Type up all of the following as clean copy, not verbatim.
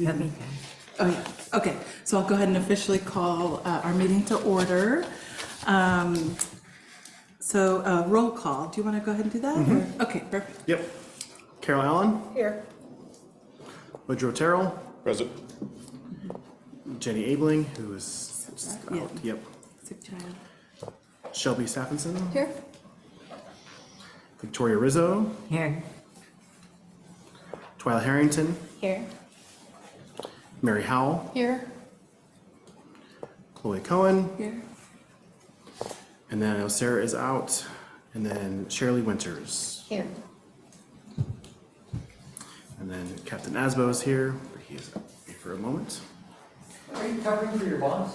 Okay. Oh, yeah. Okay, so I'll go ahead and officially call our meeting to order. So roll call. Do you want to go ahead and do that? Or? Okay, perfect. Yep. Carol Allen, Here. Woodrow Terrell, Present. Jenny Abling, who is just out. Yeah. Yep. Sick child. Shelby Stephenson, Here. Victoria Rizzo, Here. Twyla Harrington, Here. Mary Howell, Here. Chloe Cohen, Here. and then I know Sarah is out, and then Shirley Winters, Here. and then Captain Asboe is here, but he is out for a moment. Are you covering for your boss?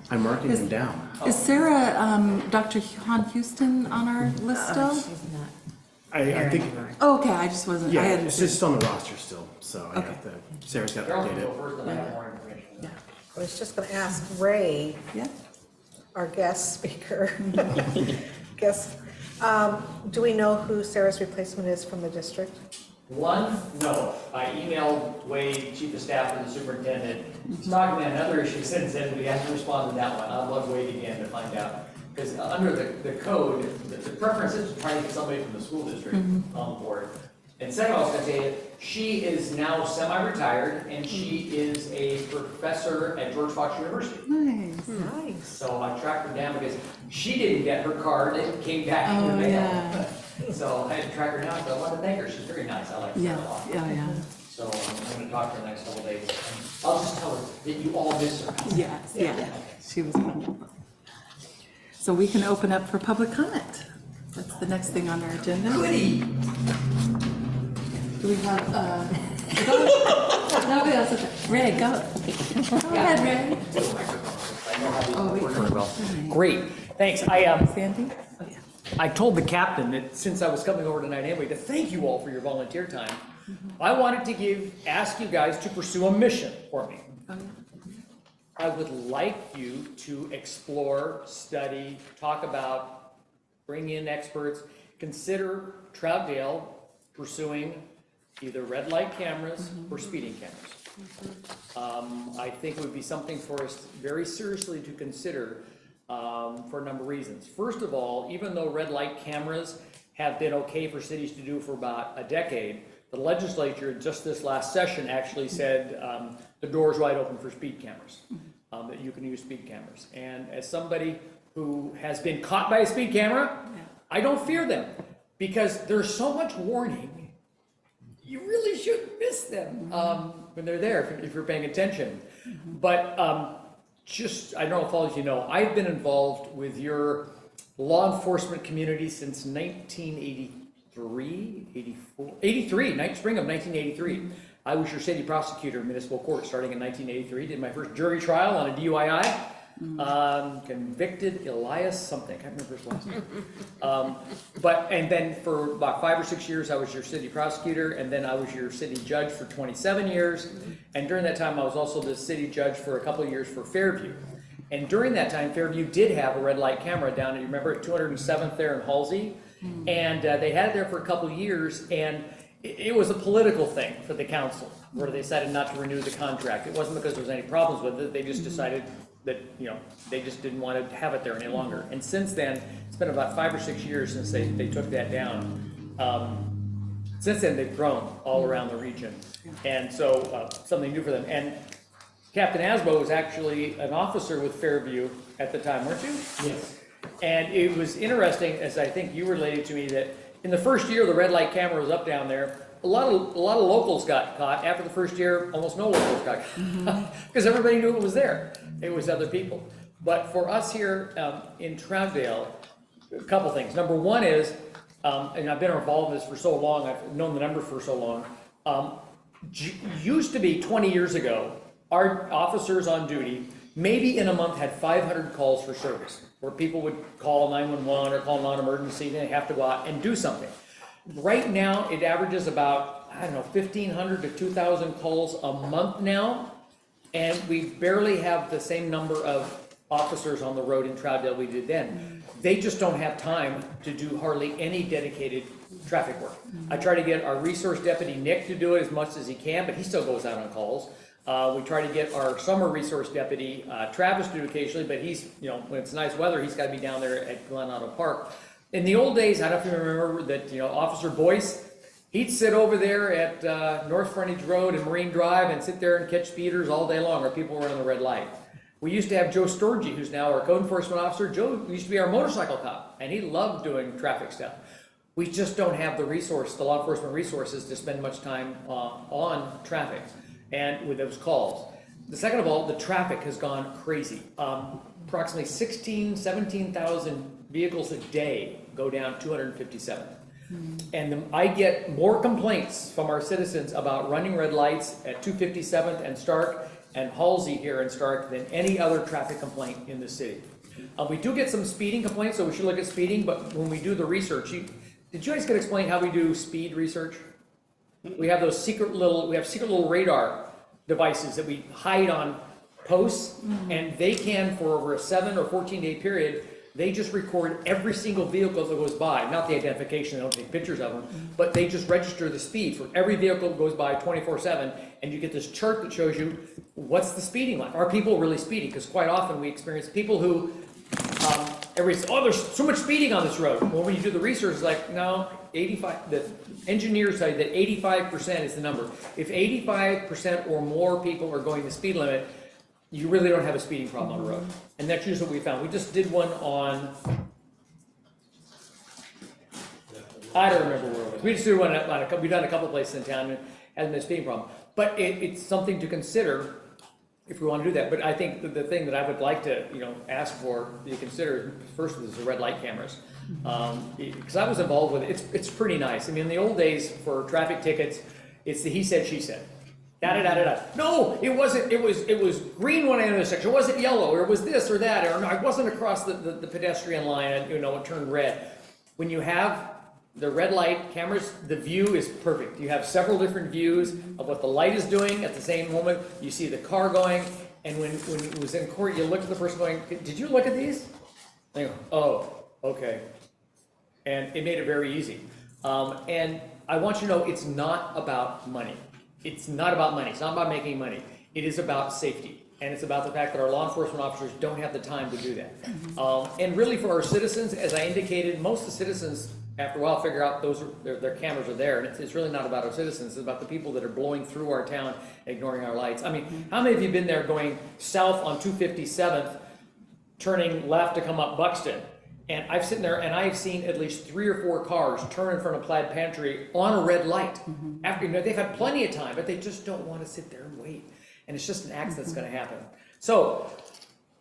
I'm marking him down. Is Sarah, Dr. Han Houston on our list still? She's not. I think, Oh, okay, I just wasn't, I yeah, hadn't it's seen. just on the roster still, so I Okay. have to, Sarah's got to Carol update can it. go first, then I have more information. I was just going to ask Ray, Yeah? our guest speaker, do we know who Sarah's replacement is from the district? One, no. I emailed Wade, chief of staff and the superintendent. He's talking about another issue since then, we have to respond to that one. I'll love Wade again to find out. Because under the code, the preference is to try to get somebody from the school district on board. And second, I was gonna say, she is now semi-retired and she is a professor at George Fox University. Nice. Nice. So I tracked her down because she didn't get her card, it came back in the Oh, mail. yeah. So I had to track her down, so I wanted to thank her, she's very nice, I like her Yeah, a lot. yeah. So I'm gonna talk to her the next couple days. I'll just tell her that you all miss her. Yes, yeah, she was wonderful. So we can open up for public comment. That's the next thing on our agenda. Goody! Do we have, nobody else? Okay. Ray, go. Go ahead, Ray. Oh, wait. Great, thanks. Sandy? Oh, yeah. I told the captain that since I was coming over tonight anyway, to thank you all for your volunteer time. I wanted to ask you guys to pursue a mission for me. Oh, yeah. I would like you to explore, study, talk about, bring in experts, consider Troutdale pursuing either red light cameras or speeding cameras. I think it would be something for us very seriously to consider for a number of reasons. First of all, even though red light cameras have been okay for cities to do for about a decade, the legislature just this last session actually said the door is wide open for speed cameras, that you can use speed cameras. And as somebody who has been caught by a speed camera, I don't fear them because there's so much warning. You really shouldn't miss them when they're there if you're paying attention. But I don't know if all of you know, I've been involved with your law enforcement community since 1983, spring of 1983. I was your city prosecutor in municipal court starting in 1983, did my first jury trial on a DUII. Convicted Elias something, I can't remember his last name. And then for about 5 or 6 years, I was your city prosecutor, and then I was your city judge for 27 years. And during that time, I was also the city judge for a couple of years for Fairview. And during that time, Fairview did have a red light camera down, you remember, at 207th there in Halsey? And they had it there for a couple of years, and it was a political thing for the council, where they decided not to renew the contract. It wasn't because there was any problems with it, they just decided that, they just didn't want to have it there any longer. And since then, it's been about 5 or 6 years since they took that down. Since then, they've grown all around the region. And so, something new for them. And Captain Asboe was actually an officer with Fairview at the time, weren't you? Yes. And it was interesting, as I think you related to me, that in the first year the red light camera was up down there, a lot of locals got caught. After the first year, almost no locals got caught because everybody knew it was there. It was other people. But for us here in Troutdale, a couple things. Number one is, and I've been involved in this for so long, I've known the numbers for so long. Used to be 20 years ago, our officers on duty maybe in a month had 500 calls for service, where people would call 911 or call non-emergency, and they have to go out and do something. Right now, it averages about, 1,500 to 2,000 calls a month now, and we barely have the same number of officers on the road in Troutdale we did then. They just don't have time to do hardly any dedicated traffic work. I try to get our resource deputy, Nick, to do it as much as he can, but he still goes out on calls. We try to get our summer resource deputy, Travis, to do it occasionally, but he's, when it's nice weather, he's gotta be down there at Glen Auto Park. In the old days, I don't know if you remember that, Officer Boyce, he'd sit over there at North Frontage Road and Marine Drive and sit there and catch speeders all day long, or people were running the red light. We used to have Joe Storgy, who's now our code enforcement officer. Joe used to be our motorcycle cop, and he loved doing traffic stuff. We just don't have the law enforcement resources to spend much time on traffic and with those calls. The second of all, the traffic has gone crazy. Approximately 17,000 vehicles a day go down 257. And I get more complaints from our citizens about running red lights at 257th and Stark and Halsey here in Stark than any other traffic complaint in the city. We do get some speeding complaints, so we should look at speeding, but when we do the research, did you guys get explain how we do speed research? We have those secret little radar devices that we hide on posts, and they can, for over a 7 or 14-day period, they just record every single vehicle that goes by, not the identification, they don't take pictures of them, but they just register the speed for every vehicle that goes by 24/7, and you get this chart that shows you what's the speeding like. Are people really speeding? Because quite often we experience people who, everybody says, oh, there's so much speeding on this road. Well, when you do the research, it's like, no, 85, the engineers tell you that 85% is the number. If 85% or more people are going the speed limit, you really don't have a speeding problem on the road. And that's usually what we found. We just did one on, I don't remember where it was. We just did one we've done a couple places in town and hasn't been a speeding problem. But it's something to consider if we want to do that. But I think the thing that I would like to, ask for you consider first is the red light cameras. Because I was involved with it. It's pretty nice. I mean, in the old days for traffic tickets, it's the he said, she said. Da-da-da-da-da. No, it wasn't. It was green when I entered the intersection. It wasn't yellow, or it was this or that, or no, I wasn't across the pedestrian line and it turned red. When you have the red light cameras, the view is perfect. You have several different views of what the light is doing at the same moment. You see the car going, and when it was in court, you look at the person going, "Did you look at these?" They go, "Oh, okay," and it made it very easy. And I want you to know, it's not about money. It's not about money. It's not about making money. It is about safety. And it's about the fact that our law enforcement officers don't have the time to do that. And really for our citizens, as I indicated, most of the citizens, after a while, figure out their cameras are there. And it's really not about our citizens. It's about the people that are blowing through our town, ignoring our lights. I mean, how many of you have been there going south on 257th, turning left to come up Buxton? And I've sitting there and I've seen at least 3 or 4 cars turn in front of Plaid Pantry on a red light. After they've had plenty of time, but they just don't want to sit there and wait. And it's just an accident that's going to happen. So,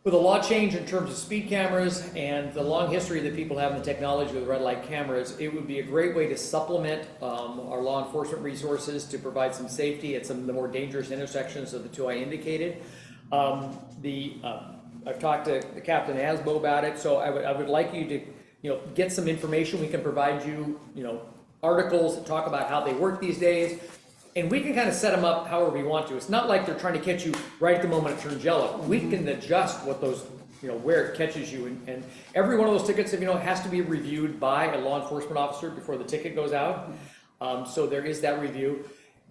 with a law change in terms of speed cameras and the long history that people have in the technology with red light cameras, it would be a great way to supplement our law enforcement resources to provide some safety at some of the more dangerous intersections of the 2 I indicated. I've talked to Captain Asboe about it, so I would like you to, get some information. We can provide you, articles that talk about how they work these days, and we can kind of set them up however we want to. It's not like they're trying to catch you right at the moment it turns yellow. We can adjust what those, where it catches you, and every one of those tickets, has to be reviewed by a law enforcement officer before the ticket goes out. So there is that review.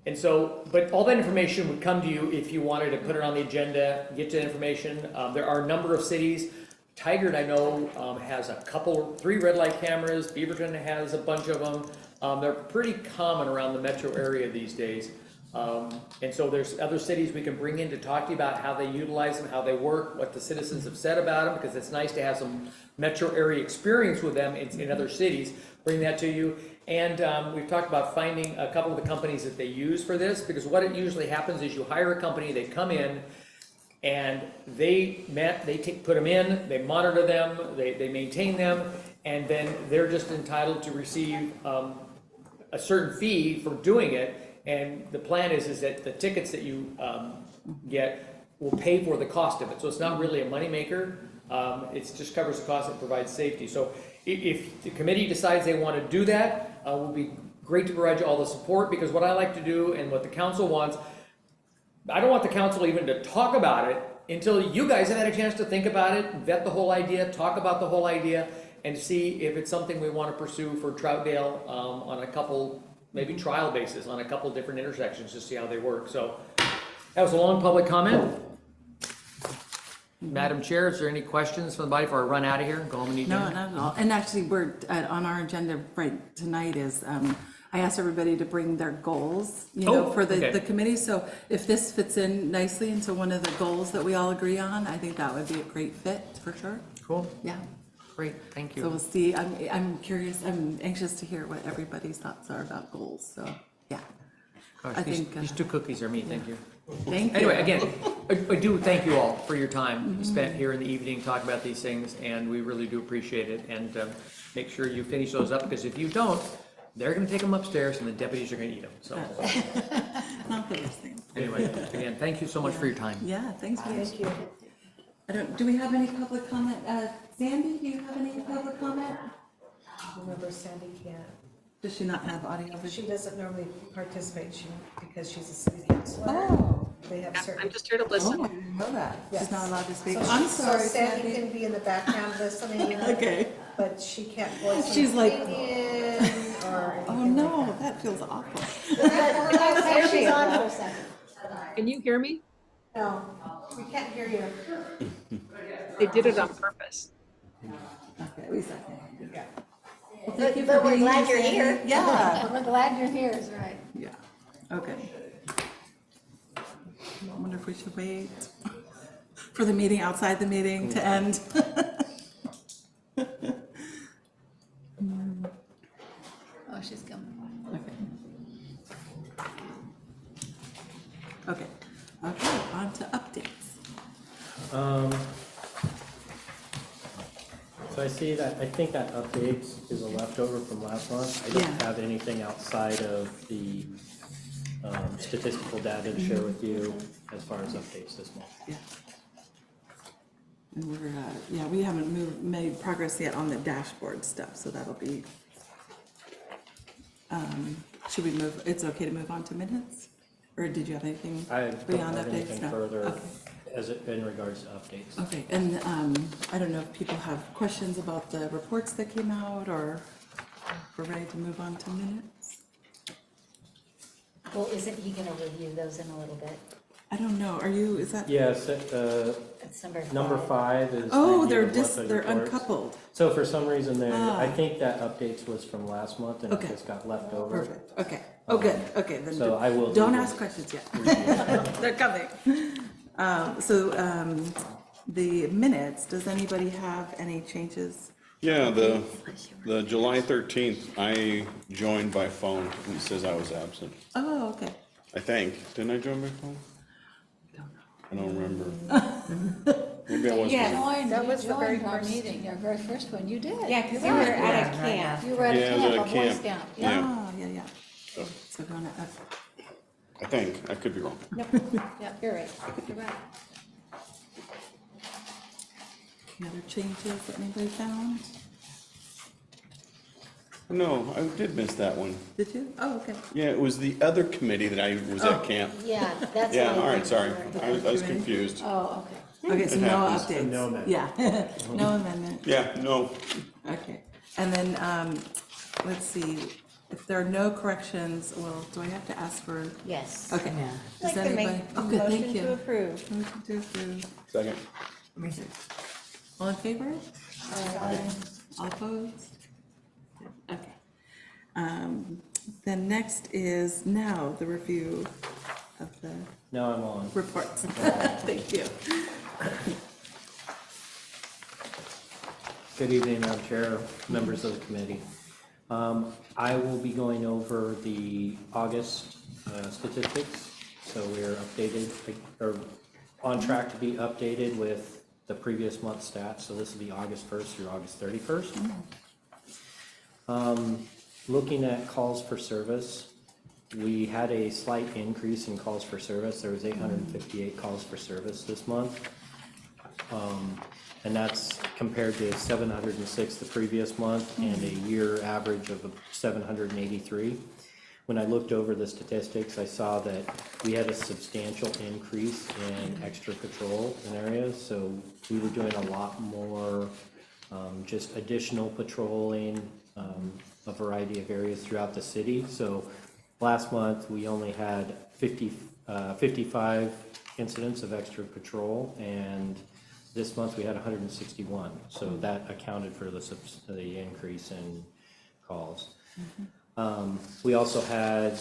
And so, but all that information would come to you if you wanted to put it on the agenda, get to the information. There are a number of cities. Tigard, I know, has 3 red light cameras. Beaverton has a bunch of them. They're pretty common around the metro area these days. And so there's other cities we can bring in to talk to you about how they utilize them, how they work, what the citizens have said about them, because it's nice to have some metro area experience with them in other cities. Bring that to you. And we've talked about finding a couple of the companies that they use for this, because what it usually happens is you hire a company, they come in, and they put them in, they monitor them, they maintain them, and then they're just entitled to receive a certain fee for doing it. And the plan is that the tickets that you get will pay for the cost of it. So it's not really a moneymaker. It just covers the cost and provides safety. So if the committee decides they want to do that, it will be great to provide you all the support, because what I like to do and what the council wants, I don't want the council even to talk about it until you guys have had a chance to think about it, vet the whole idea, talk about the whole idea, and see if it's something we want to pursue for Troutdale on a couple, maybe trial basis, on a couple different intersections to see how they work. So that was a long public comment. Madam Chair, is there any questions from the body before I run out of here? Go home and eat No, dinner? not at all. And actually, we're, on our agenda right tonight is, I asked everybody to bring their goals, Oh, for okay. the committee. So if this fits in nicely into one of the goals that we all agree on, I think that would be a great fit, for sure. Cool, Yeah. great, thank So you. we'll see. I'm curious, I'm anxious to hear what everybody's thoughts are about goals, so, yeah. Gosh, I these, think, these two cookies are me, thank you. Thank you. Anyway, again, I do thank you all for your time spent here in the evening talking about these things, and we really do appreciate it. And make sure you finish those up, because if you don't, they're gonna take them upstairs and the deputies are gonna eat them, so. Not the worst thing. Anyway, again, thank you so much for your time. Yeah, thanks for Thank you. do we have any public comment? Sandy, do you have any public comment? Remember, Sandy can't, Does she not have audio she visual? doesn't normally participate, because she's a city councilor. Oh. They have certain. I'm just here to Oh, I listen. didn't know that. She's Yes. not allowed to speak. So I'm so sorry, Sandy Sandy. can be in the background listening. Okay. But she can't voice She's an like- opinion or anything Oh, like no, that. that feels awful. She's on for a second. Can you hear me? No, we can't hear you. They did it on purpose. Okay, at least I can. Yeah. Well, thank you But for we're being glad you're Sandy. here. Yeah, We're glad you're here, is right. yeah, okay. I wonder if we should wait for the meeting outside the meeting to end. Oh, she's coming. Okay. Okay, on to updates. So I see that, I think that update is a leftover from last month. I don't Yeah. have anything outside of the statistical data to share with you as far as updates this month. Yeah. And we're, yeah, we haven't made progress yet on the dashboard stuff, so that'll be, should we move, it's okay to move on to minutes? Or did you have anything I don't beyond have updates? anything No? further Okay. in regards to updates. Okay, and I don't know if people have questions about the reports that came out, or if we're ready to move on to minutes? Well, isn't he gonna review those in a little bit? I don't know, are you, is that? Yes, That's number number 5. 5 is. Oh, review they're of just, monthly they're reports. uncoupled. So for some reason there, I Ah. think that updates was from last month and it Okay. just got left over. Perfect, okay. Oh, good, okay, then So I will don't do ask this. questions yet. They're coming. The minutes, does anybody have any changes? Yeah, the July 13th, I joined by phone, and it says I was absent. Oh, okay. I think. Didn't I join by phone? Don't know. I don't remember. Maybe I wasn't. That was the very joined our first- meeting, our very first one, you did. Yeah, because you were at a camp. You were at a Yeah, I was camp, at a a Boy camp. Scout. Yeah. Oh, yeah. So going to, I think. I could be wrong. Yep, you're right, you're right. any other changes that anybody found? No, I did miss that one. Did you? Oh, okay. Yeah, it was the other committee that I was at camp. Yeah, that's. Yeah, why I all right, sorry. remember. I was confused. Oh, okay. Okay, so It no happens. updates? No amendment. Yeah, no amendment. Yeah, no. Okay, and then, let's see, if there are no corrections, well, do I have to ask for? Yes. Okay. I'd Does like to make anybody? a Oh, good, thank motion you. to approve. Motion to approve. Second. All in favor? All opposed? Okay. Then next is now the review of the Now I'm on. reports. Thank you. Good evening, Madam Chair, members of the committee. I will be going over the August statistics. So we're updated, or on track to be updated with the previous month's stats. So this will be August 1st through August 31st. Looking at calls for service, we had a slight increase in calls for service. There was 858 calls for service this month. And that's compared to 706 the previous month and a year average of 783. When I looked over the statistics, I saw that we had a substantial increase in extra patrol in areas. So we were doing a lot more just additional patrolling, a variety of areas throughout the city. So last month, we only had 55 incidents of extra patrol, and this month we had 161. So that accounted for the increase in calls. We also had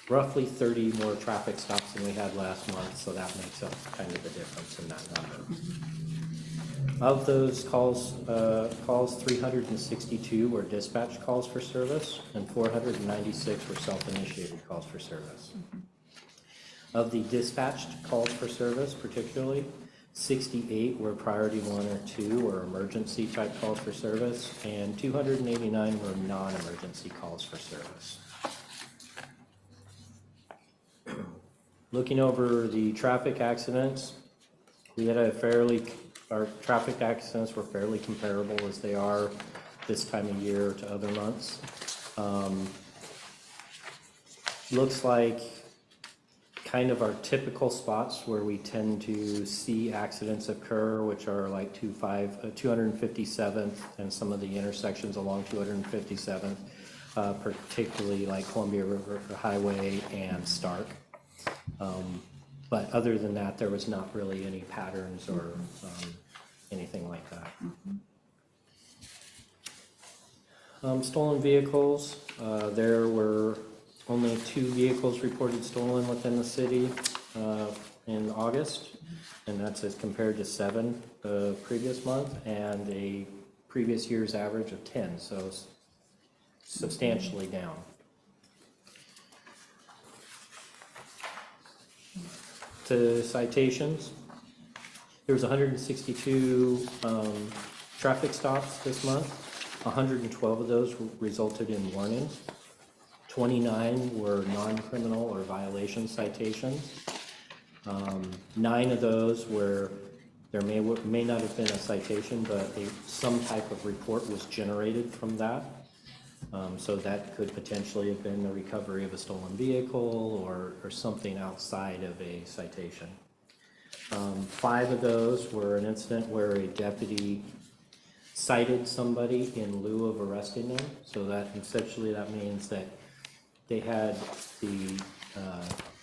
roughly 30 more traffic stops than we had last month, so that makes up kind of the difference in that number. Of those calls, 362 were dispatch calls for service, and 496 were self-initiated calls for service. Of the dispatched calls for service particularly, 68 were priority 1 or 2 or emergency type calls for service, and 289 were non-emergency calls for service. Looking over the traffic accidents, we had our traffic accidents were fairly comparable as they are this time of year to other months. Looks like kind of our typical spots where we tend to see accidents occur, which are like 257th and some of the intersections along 257th, particularly like Columbia River Highway and Stark. But other than that, there was not really any patterns or anything like that. Stolen vehicles, there were only 2 vehicles reported stolen within the city in August, and that's as compared to 7 the previous month and a previous year's average of 10, so it's substantially down. To citations, there was 162 traffic stops this month. 112 of those resulted in warnings. 29 were non-criminal or violation citations. 9 of those were, there may not have been a citation, but some type of report was generated from that. So that could potentially have been the recovery of a stolen vehicle or something outside of a citation. 5 of those were an incident where a deputy cited somebody in lieu of arresting them. So that essentially that means that they had the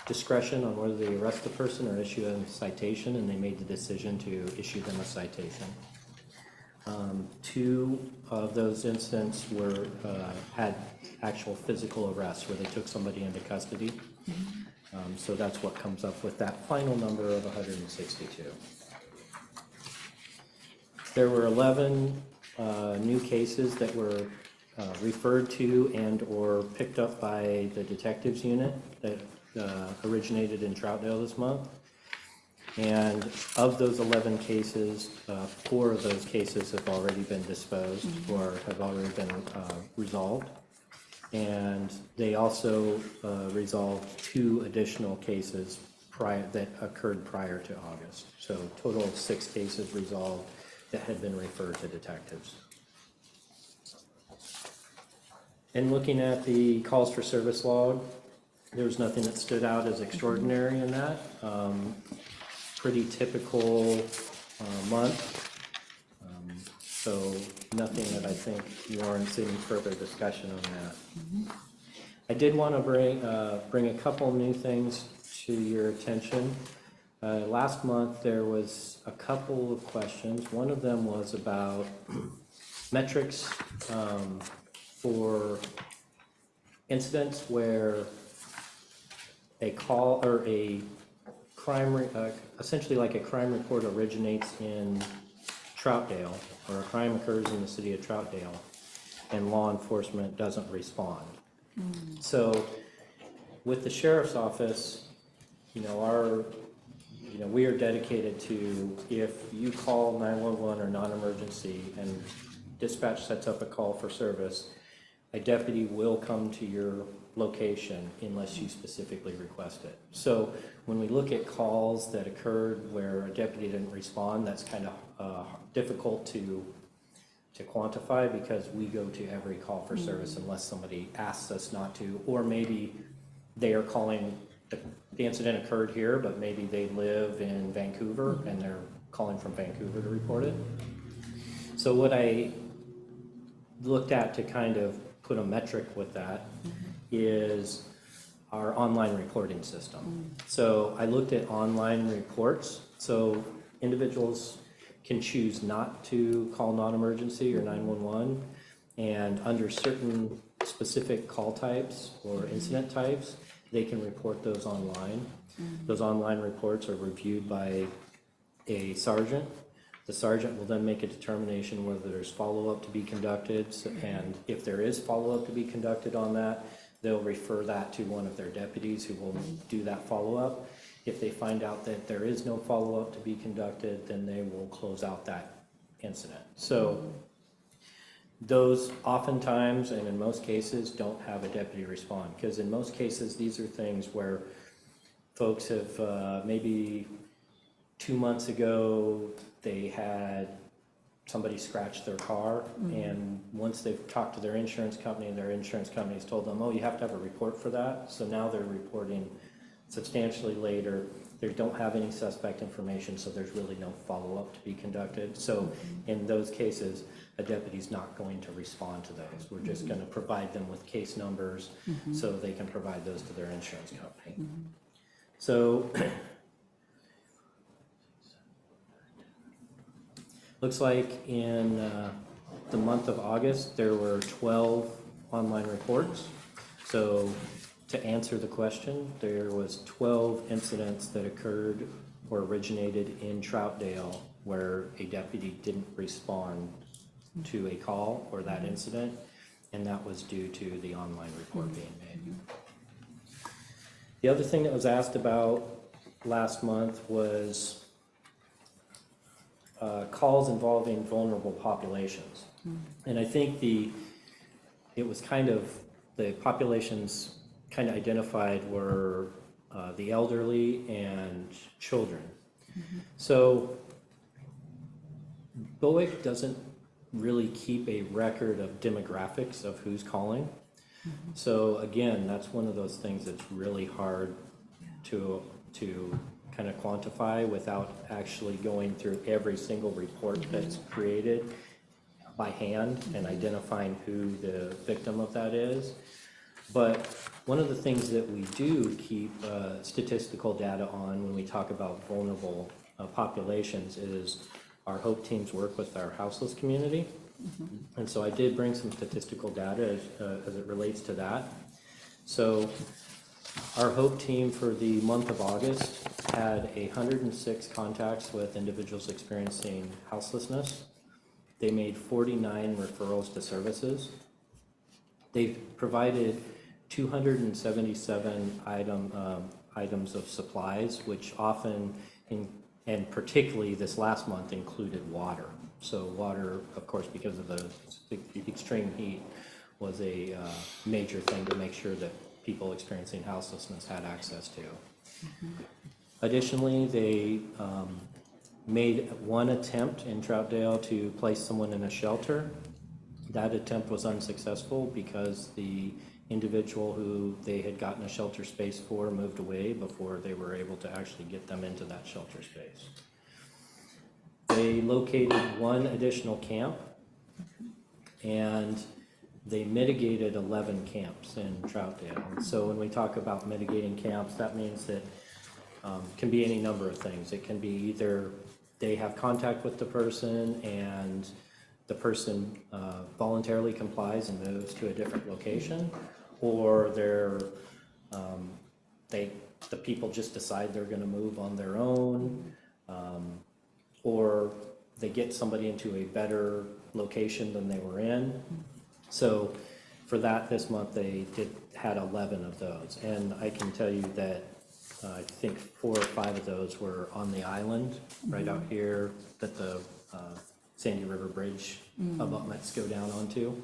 discretion on whether they arrest the person or issue a citation, and they made the decision to issue them a citation. 2 of those incidents were had actual physical arrests where they took somebody into custody. So that's what comes up with that final number of 162. There were 11 new cases that were referred to and or picked up by the detectives unit that originated in Troutdale this month. And of those 11 cases, 4 of those cases have already been disposed or have already been resolved. And they also resolved 2 additional cases that occurred prior to August. So total of 6 cases resolved that had been referred to detectives. And looking at the calls for service log, there was nothing that stood out as extraordinary in that. Pretty typical month. So nothing that I think warrants any further discussion on that. I did want to bring a couple new things to your attention. Last month there was a couple of questions. One of them was about metrics for incidents where a call or a crime, essentially like a crime report originates in Troutdale, or a crime occurs in the city of Troutdale, and law enforcement doesn't respond. So with the sheriff's office, we are dedicated to, if you call 911 or non-emergency and dispatch sets up a call for service, a deputy will come to your location unless you specifically request it. So when we look at calls that occurred where a deputy didn't respond, that's kind of difficult to quantify, because we go to every call for service unless somebody asks us not to, or maybe they are calling, the incident occurred here, but maybe they live in Vancouver and they're calling from Vancouver to report it. So what I looked at to kind of put a metric with that is our online reporting system. So I looked at online reports. So individuals can choose not to call non-emergency or 911, and under certain specific call types or incident types, they can report those online. Those online reports are reviewed by a sergeant. The sergeant will then make a determination whether there's follow-up to be conducted, and if there is follow-up to be conducted on that, they'll refer that to one of their deputies who will do that follow-up. If they find out that there is no follow-up to be conducted, then they will close out that incident. So those oftentimes, and in most cases, don't have a deputy respond, because in most cases, these are things where folks have maybe 2 months ago, they had somebody scratch their car, and once they've talked to their insurance company, and their insurance company's told them, oh, you have to have a report for that. So now they're reporting substantially later. They don't have any suspect information, so there's really no follow-up to be conducted. So in those cases, a deputy's not going to respond to those. We're just going to provide them with case numbers so they can provide those to their insurance company. So looks like in the month of August, there were 12 online reports. So to answer the question, there was 12 incidents that occurred or originated in Troutdale where a deputy didn't respond to a call or that incident, and that was due to the online report being made. The other thing that was asked about last month was calls involving vulnerable populations. And I think it was kind of, the populations kind of identified were the elderly and children. So BOIC doesn't really keep a record of demographics of who's calling. So again, that's one of those things that's really hard to kind of quantify without actually going through every single report that's created by hand and identifying who the victim of that is. But one of the things that we do keep statistical data on when we talk about vulnerable populations is our HOPE teams work with our houseless community. And so I did bring some statistical data as it relates to that. So our HOPE team for the month of August had 106 contacts with individuals experiencing houselessness. They made 49 referrals to services. They provided 277 items of supplies, which often, and particularly this last month, included water. So water, of course, because of the extreme heat, was a major thing to make sure that people experiencing houselessness had access to. Additionally, they made one attempt in Troutdale to place someone in a shelter. That attempt was unsuccessful because the individual who they had gotten a shelter space for moved away before they were able to actually get them into that shelter space. They located one additional camp, and they mitigated 11 camps in Troutdale. So when we talk about mitigating camps, that means that can be any number of things. It can be either they have contact with the person and the person voluntarily complies and moves to a different location, or the people just decide they're going to move on their own, or they get somebody into a better location than they were in. So for that, this month they had 11 of those, and I can tell you that I think 4 or 5 of those were on the island right out here that the Sandy River Bridge abutments go down onto.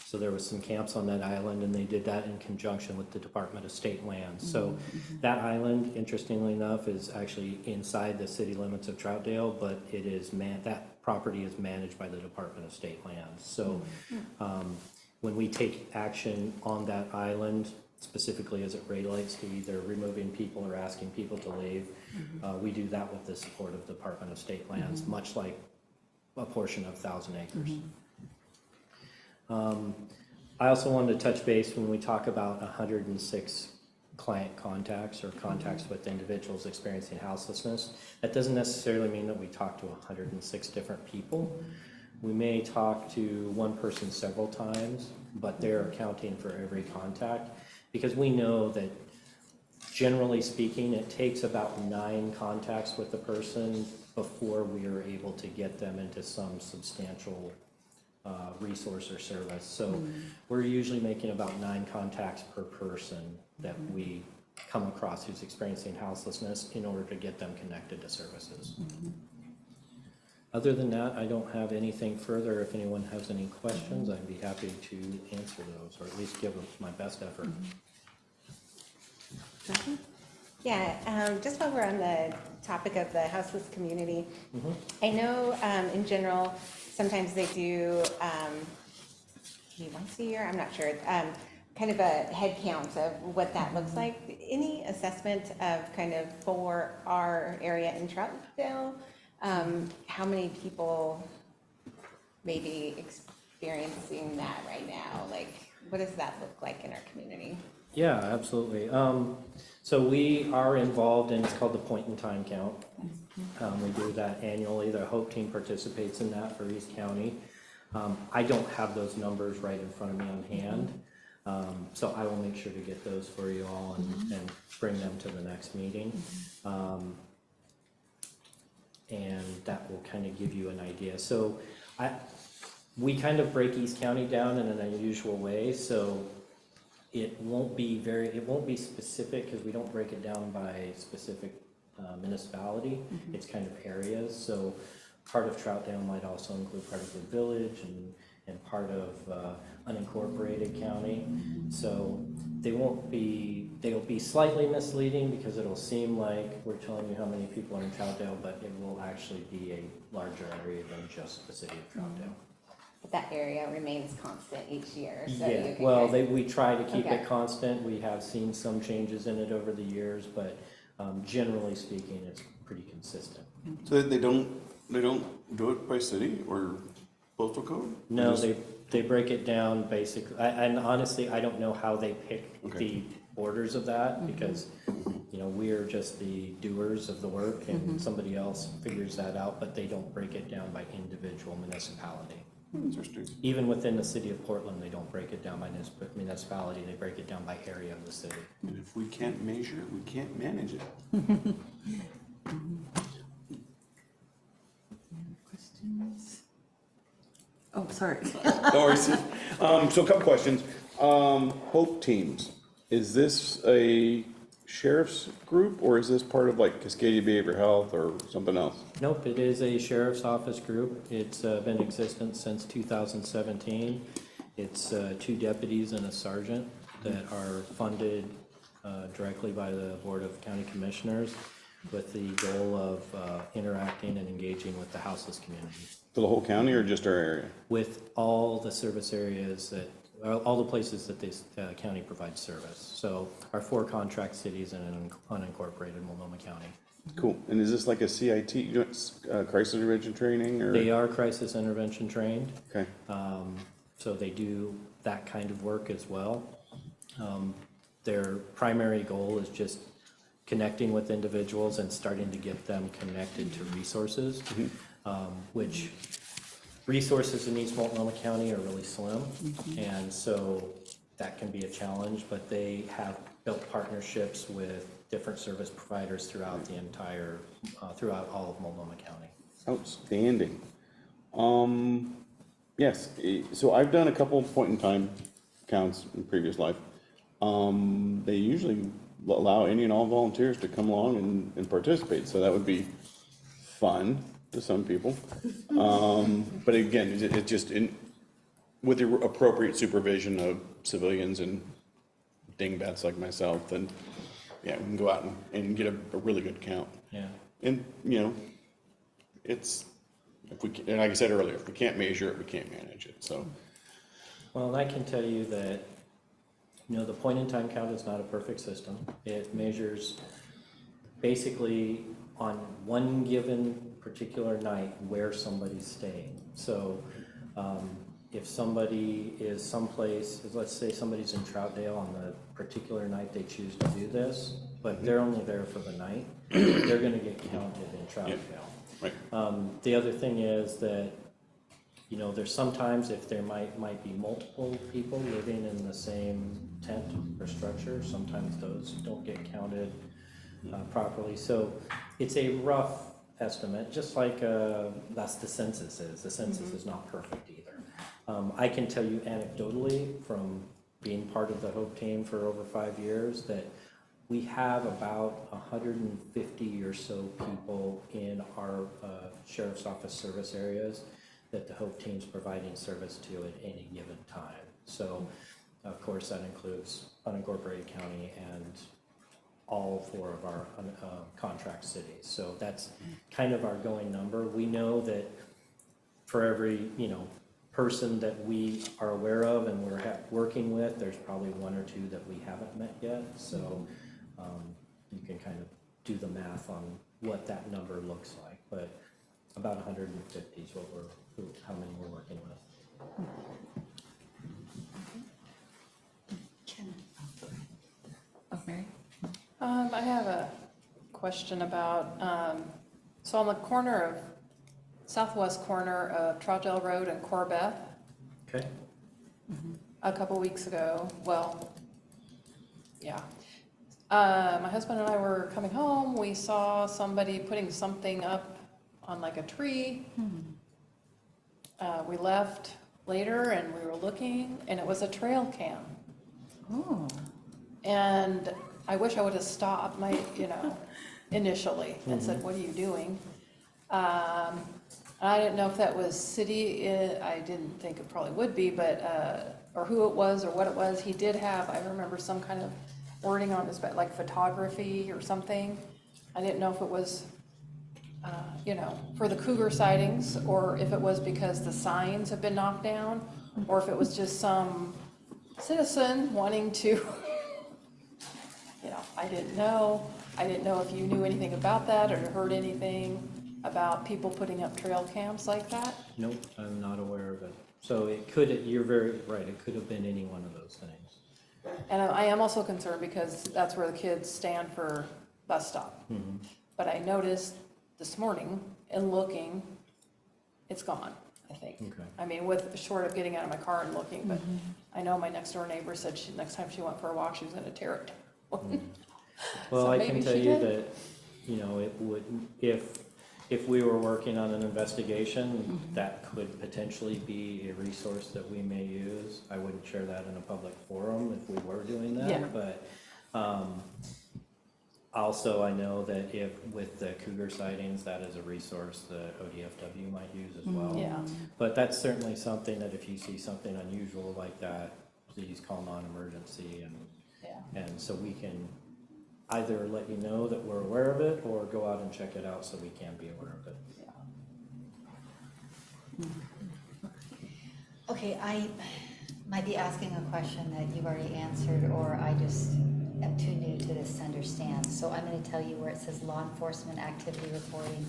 So there was some camps on that island, and they did that in conjunction with the Department of State Lands. So that island, interestingly enough, is actually inside the city limits of Troutdale, but it is that property is managed by the Department of State Lands. So when we take action on that island, specifically as it relates to either removing people or asking people to leave, we do that with the support of the Department of State Lands, much like a portion of 1,000 acres. I also wanted to touch base when we talk about 106 client contacts or contacts with individuals experiencing houselessness. That doesn't necessarily mean that we talk to 106 different people. We may talk to one person several times, but they're accounting for every contact, because we know that generally speaking, it takes about 9 contacts with the person before we are able to get them into some substantial resource or service. So we're usually making about 9 contacts per person that we come across who's experiencing houselessness in order to get them connected to services. Other than that, I don't have anything further. If anyone has any questions, I'd be happy to answer those, or at least give them my best effort. Yeah, just while we're on the topic of the houseless community, I know in general, sometimes they do, maybe once a year, I'm not sure, kind of a head count of what that looks like. Any assessment of kind of for our area in Troutdale, how many people may be experiencing that right now? Like, what does that look like in our community? Yeah, absolutely. So we are involved in, it's called the point in time count. We do that annually. The HOPE team participates in that for East County. I don't have those numbers right in front of me on hand. So I will make sure to get those for you all and bring them to the next meeting. And that will kind of give you an idea. So we kind of break East County down in an unusual way. So it won't be specific, because we don't break it down by specific municipality. It's kind of areas. So part of Troutdale might also include part of the village and part of unincorporated county. So they'll be slightly misleading, because it'll seem like we're telling you how many people are in Troutdale, but it will actually be a larger area than just the city of Troutdale. But that area remains constant each year, so Yeah, you can well, kind we try to keep Okay. it constant. We have seen some changes in it over the years, but generally speaking, it's pretty consistent. So they don't do it by city or postal code? No, Just- they break it down basically, and honestly, I don't know how they pick Okay. the orders of that, because, we're just the doers of the work, and somebody else figures that out, but they don't break it down by individual municipality. Interesting. Even within the city of Portland, they don't break it down by municipality, they break it down by area of the city. And if we can't measure it, we can't manage it. Questions? Oh, sorry. Oh, I see. So a couple questions. Hope teams, is this a sheriff's group, or is this part of like Cascadia Behavioral Health or something else? Nope, it is a sheriff's office group. It's been in existence since 2017. It's 2 deputies and a sergeant that are funded directly by the Board of County Commissioners, with the goal of interacting and engaging with the houseless community. For the whole county or just our area? With all the service areas all the places that this county provides service. So our 4 contract cities and an unincorporated Multnomah County. Cool. And is this like a CIT, crisis intervention training, or? They are crisis intervention trained. Okay. So they do that kind of work as well. Their primary goal is just connecting with individuals and starting to get them connected to resources, which resources in East Multnomah County are really slim, and so that can be a challenge, but they have built partnerships with different service providers throughout the entire, throughout all of Multnomah County. Outstanding. Yes, so I've done a couple point-in-time counts in previous life. They usually allow any and all volunteers to come along and participate, so that would be fun to some people. But again, it just, with the appropriate supervision of civilians and dingbats like myself, then, yeah, we can go out and get a really good count. Yeah. And, it's, and like I said earlier, if we can't measure it, we can't manage it, so. Well, I can tell you that, the point-in-time count is not a perfect system. It measures basically on one given particular night where somebody's staying. So if somebody is someplace, let's say somebody's in Troutdale on the particular night they choose to do this, but they're only there for the night, they're gonna get counted in Troutdale. Right. The other thing is that, you know, there's sometimes if there might be multiple people living in the same tent or structure, sometimes those don't get counted properly. So it's a rough estimate, just like that's the census is. The census is not perfect either. I can tell you anecdotally from being part of the Hope team for over 5 years that we have about 150 or so people in our sheriff's office service areas that the Hope team's providing service to at any given time. So, of course, that includes unincorporated county and all 4 of our contract cities. So that's kind of our going number. We know that for every, you know, person that we are aware of and we're working with, there's probably 1 or 2 that we haven't met yet. So you can kind of do the math on what that number looks like. But about 150 is what how many we're working with. Oh, Mary? I have a question about, so on the corner of, southwest corner of Troutdale Road and Corbeth, Okay. a couple weeks ago, well, yeah. My husband and I were coming home, we saw somebody putting something up on like a tree. We left later and we were looking, and it was a trail cam. Oh. And I wish I would have stopped initially and said, what are you doing? I didn't know if that was city, I didn't think it probably would be, but, or who it was or what it was. He did have, I remember some kind of wording on his back, like photography or something. I didn't know if it was, for the cougar sightings, or if it was because the signs have been knocked down, or if it was just some citizen wanting to, I didn't know. I didn't know if you knew anything about that or heard anything about people putting up trail cams like that. Nope, I'm not aware of it. So it could, you're very right, it could have been any one of those things. And I am also concerned because that's where the kids stand for bus stop. But I noticed this morning in looking, it's gone, I think. Okay. I mean, short of getting out of my car and looking, but I know my next door neighbor said next time she went for a walk, she was gonna tear it down. Well, So I maybe can tell she you did. that, it would, if we were working on an investigation, that could potentially be a resource that we may use. I wouldn't share that in a public forum if we were doing that, Yeah. but, also I know that with the cougar sightings, that is a resource that ODFW might use as well. Yeah. But that's certainly something that if you see something unusual like that, please call non-emergency and so we can either let you know that we're aware of it or go out and check it out so we can be aware of it. Okay, I might be asking a question that you've already answered, or I just am too new to this to understand. So I'm gonna tell you where it says law enforcement activity reporting,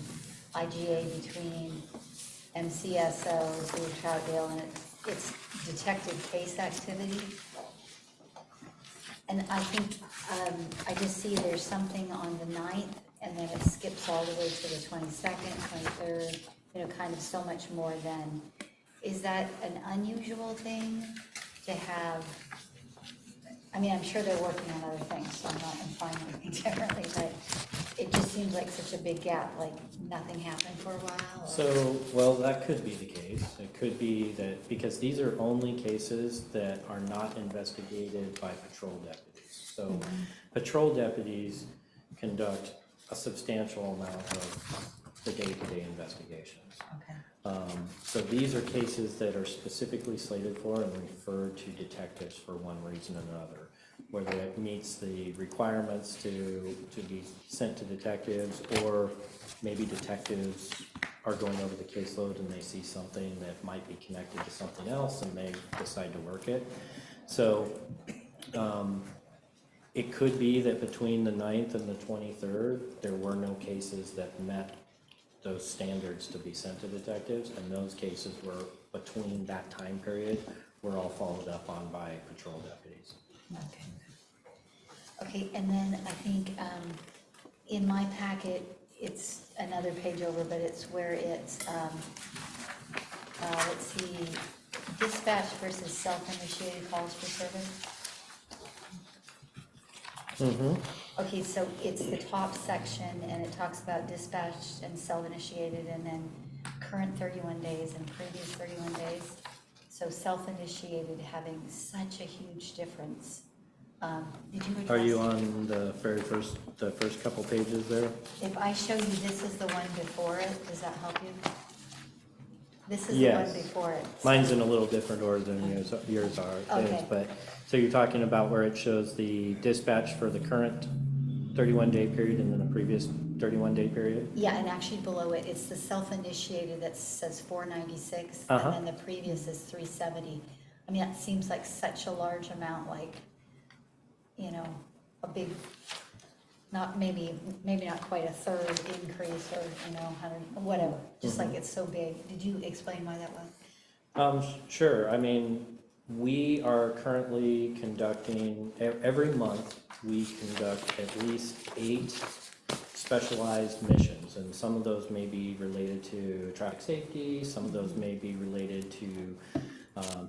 IGA between MCSO through Troutdale, and it's detected case activity. And I think, I just see there's something on the 9th, and then it skips all the way to the 22nd, 23rd, kind of so much more than. Is that an unusual thing to have? I mean, I'm sure they're working on other things, so I'm not implying anything differently, but it just seems like such a big gap, like nothing happened for a while. Or... So, well, that could be the case. It could be that, because these are only cases that are not investigated by patrol deputies. So patrol deputies conduct a substantial amount of the day-to-day investigations. Okay. So these are cases that are specifically slated for and referred to detectives for one reason or another, whether it meets the requirements to be sent to detectives, or maybe detectives are going over the caseload and they see something that might be connected to something else and they decide to work it. So it could be that between the 9th and the 23rd, there were no cases that met those standards to be sent to detectives, and those cases were between that time period, were all followed up on by patrol deputies. Okay. Okay, and then I think, in my packet, it's another page over, but it's where it's, let's see, dispatch versus self-initiated calls for service. Okay, so it's the top section, and it talks about dispatched and self-initiated, and then current 31 days and previous 31 days. So self-initiated having such a huge difference. Did you address? Are you on the first couple pages there? If I show you this is the one before it, does that help you? This is the Yes. one before it. Mine's in a little different order than yours are, Okay. but, so you're talking about where it shows the dispatch for the current 31-day period and then the previous 31-day period? Yeah, and actually below it, it's the self-initiated that says 496, Uh-huh. and then the previous is 370. I mean, that seems like such a large amount, like, you know, a big, not maybe not quite a third increase, or, you know, 100, whatever, just like it's so big. Did you explain why that was? Sure. I mean, we are currently conducting, every month, we conduct at least 8 specialized missions, and some of those may be related to traffic safety, some of those may be related to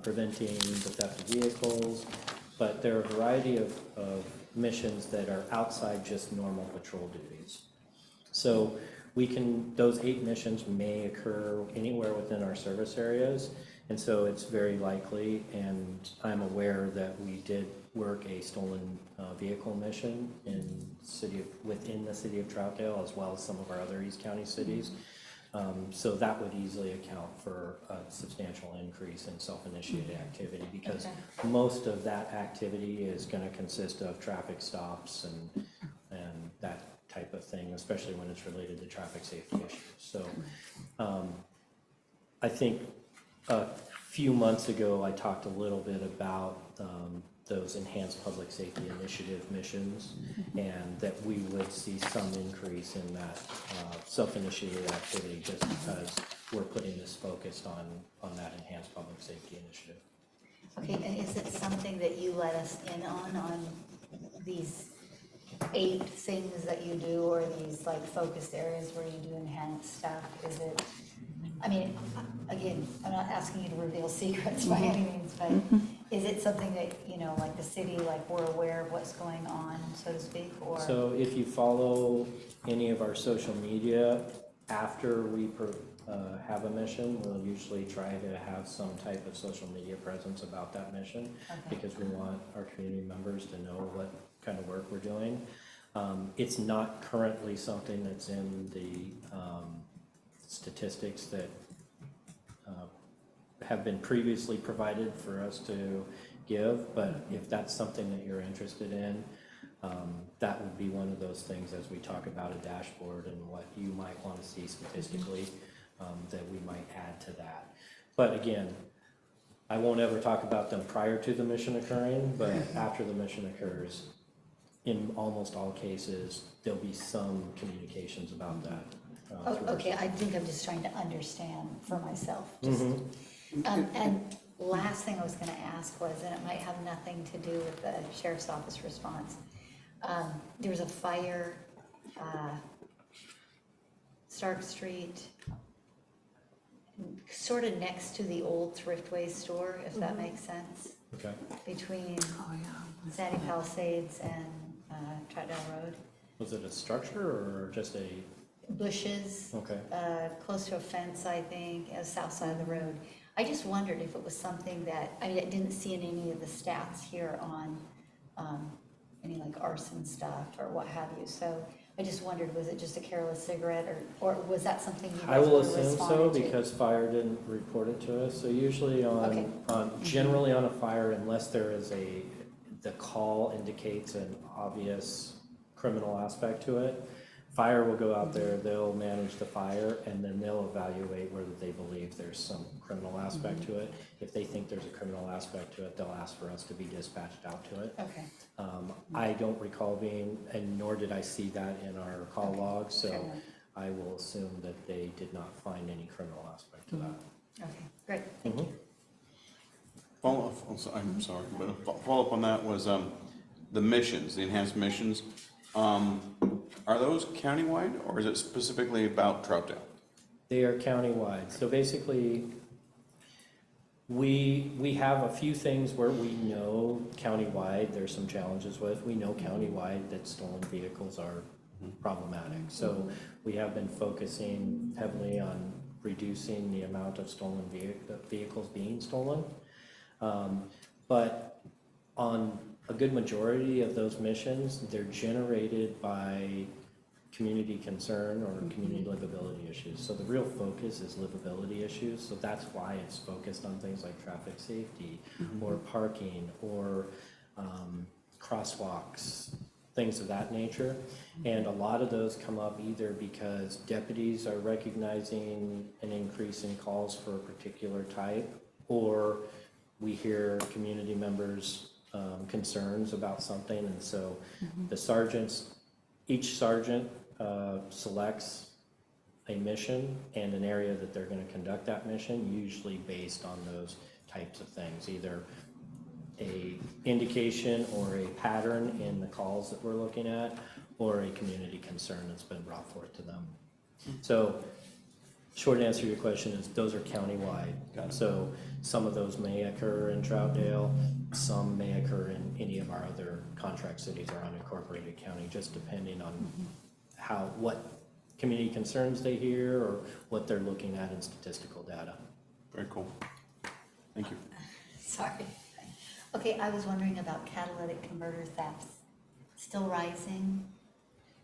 preventing the theft of vehicles, but there are a variety of missions that are outside just normal patrol duties. So those 8 missions may occur anywhere within our service areas, and so it's very likely, and I'm aware that we did work a stolen vehicle mission within the city of Troutdale, as well as some of our other East County cities. So that would easily account for a substantial increase in self-initiated activity, because most of that activity is going to consist of traffic stops and that type of thing, especially when it's related to traffic safety issues. So I think a few months ago, I talked a little bit about those enhanced public safety initiative missions, and that we would see some increase in that self-initiated activity, just because we're putting this focus on that enhanced public safety initiative. Okay, and is it something that you let us in on these 8 things that you do, or these like focused areas where you do enhanced stuff? Is it, I mean, again, I'm not asking you to reveal secrets by any means, but is it something that, you know, like the city, like we're aware of what's going on, so to speak, or? So if you follow any of our social media, after we have a mission, we'll usually try to have some type of social media presence about that mission, because we want our community members to know what kind of work we're doing. It's not currently something that's in the statistics that have been previously provided for us to give, but if that's something that you're interested in, that would be one of those things as we talk about a dashboard and what you might want to see statistically, that we might add to that. But again, I won't ever talk about them prior to the mission occurring, but after the mission occurs, in almost all cases, there'll be some communications about that. Okay, I think I'm just trying to understand for myself, just. And last thing I was gonna ask was, and it might have nothing to do with the sheriff's office response. There was a fire, Stark Street, sort of next to the old Thriftway store, if that makes sense, Okay. between Oh, yeah. Sandy Palisades and Troutdale Road. Was it a structure or just a, Bushes, okay. close to a fence, I think, south side of the road. I just wondered if it was something that, I mean, I didn't see in any of the stats here on any like arson stuff or what have you, so I just wondered, was it just a careless cigarette, or was that something you I guys will would have assume so, responded to? because fire didn't report it to us. So usually Okay. generally on a fire, unless there is the call indicates an obvious criminal aspect to it, fire will go out there, they'll manage the fire, and then they'll evaluate whether they believe there's some criminal aspect to it. If they think there's a criminal aspect to it, they'll ask for us to be dispatched out to it. Okay, I don't recall being, and nor did I see that in our call log, so I will assume that they did not find any criminal aspect to that. Okay, great, thank you. Follow up, I'm sorry, but a follow up on that was, the missions, the enhanced missions. Are those countywide or is it specifically about Troutdale? They are countywide. So basically, we have a few things where we know countywide there's some challenges with. We know countywide that stolen vehicles are problematic. So we have been focusing heavily on reducing the amount of stolen vehicles being stolen. But on a good majority of those missions, they're generated by community concern or community livability issues. So the real focus is livability issues. So that's why it's focused on things like traffic safety or parking or crosswalks, things of that nature. And a lot of those come up either because deputies are recognizing an increase in calls for a particular type, or we hear community members' concerns about something. And so the sergeants, each sergeant selects a mission and an area that they're going to conduct that mission, usually based on those types of things, either a indication or a pattern in the calls that we're looking at, or a community concern that's been brought forth to them. So short answer to your question is those are countywide. So some of those may occur in Troutdale, some may occur in any of our other contract cities or unincorporated county, just depending on what community concerns they hear or what they're looking at in statistical data. Very cool. Thank you. Sorry. Okay, I was wondering about catalytic converter thefts. Still rising?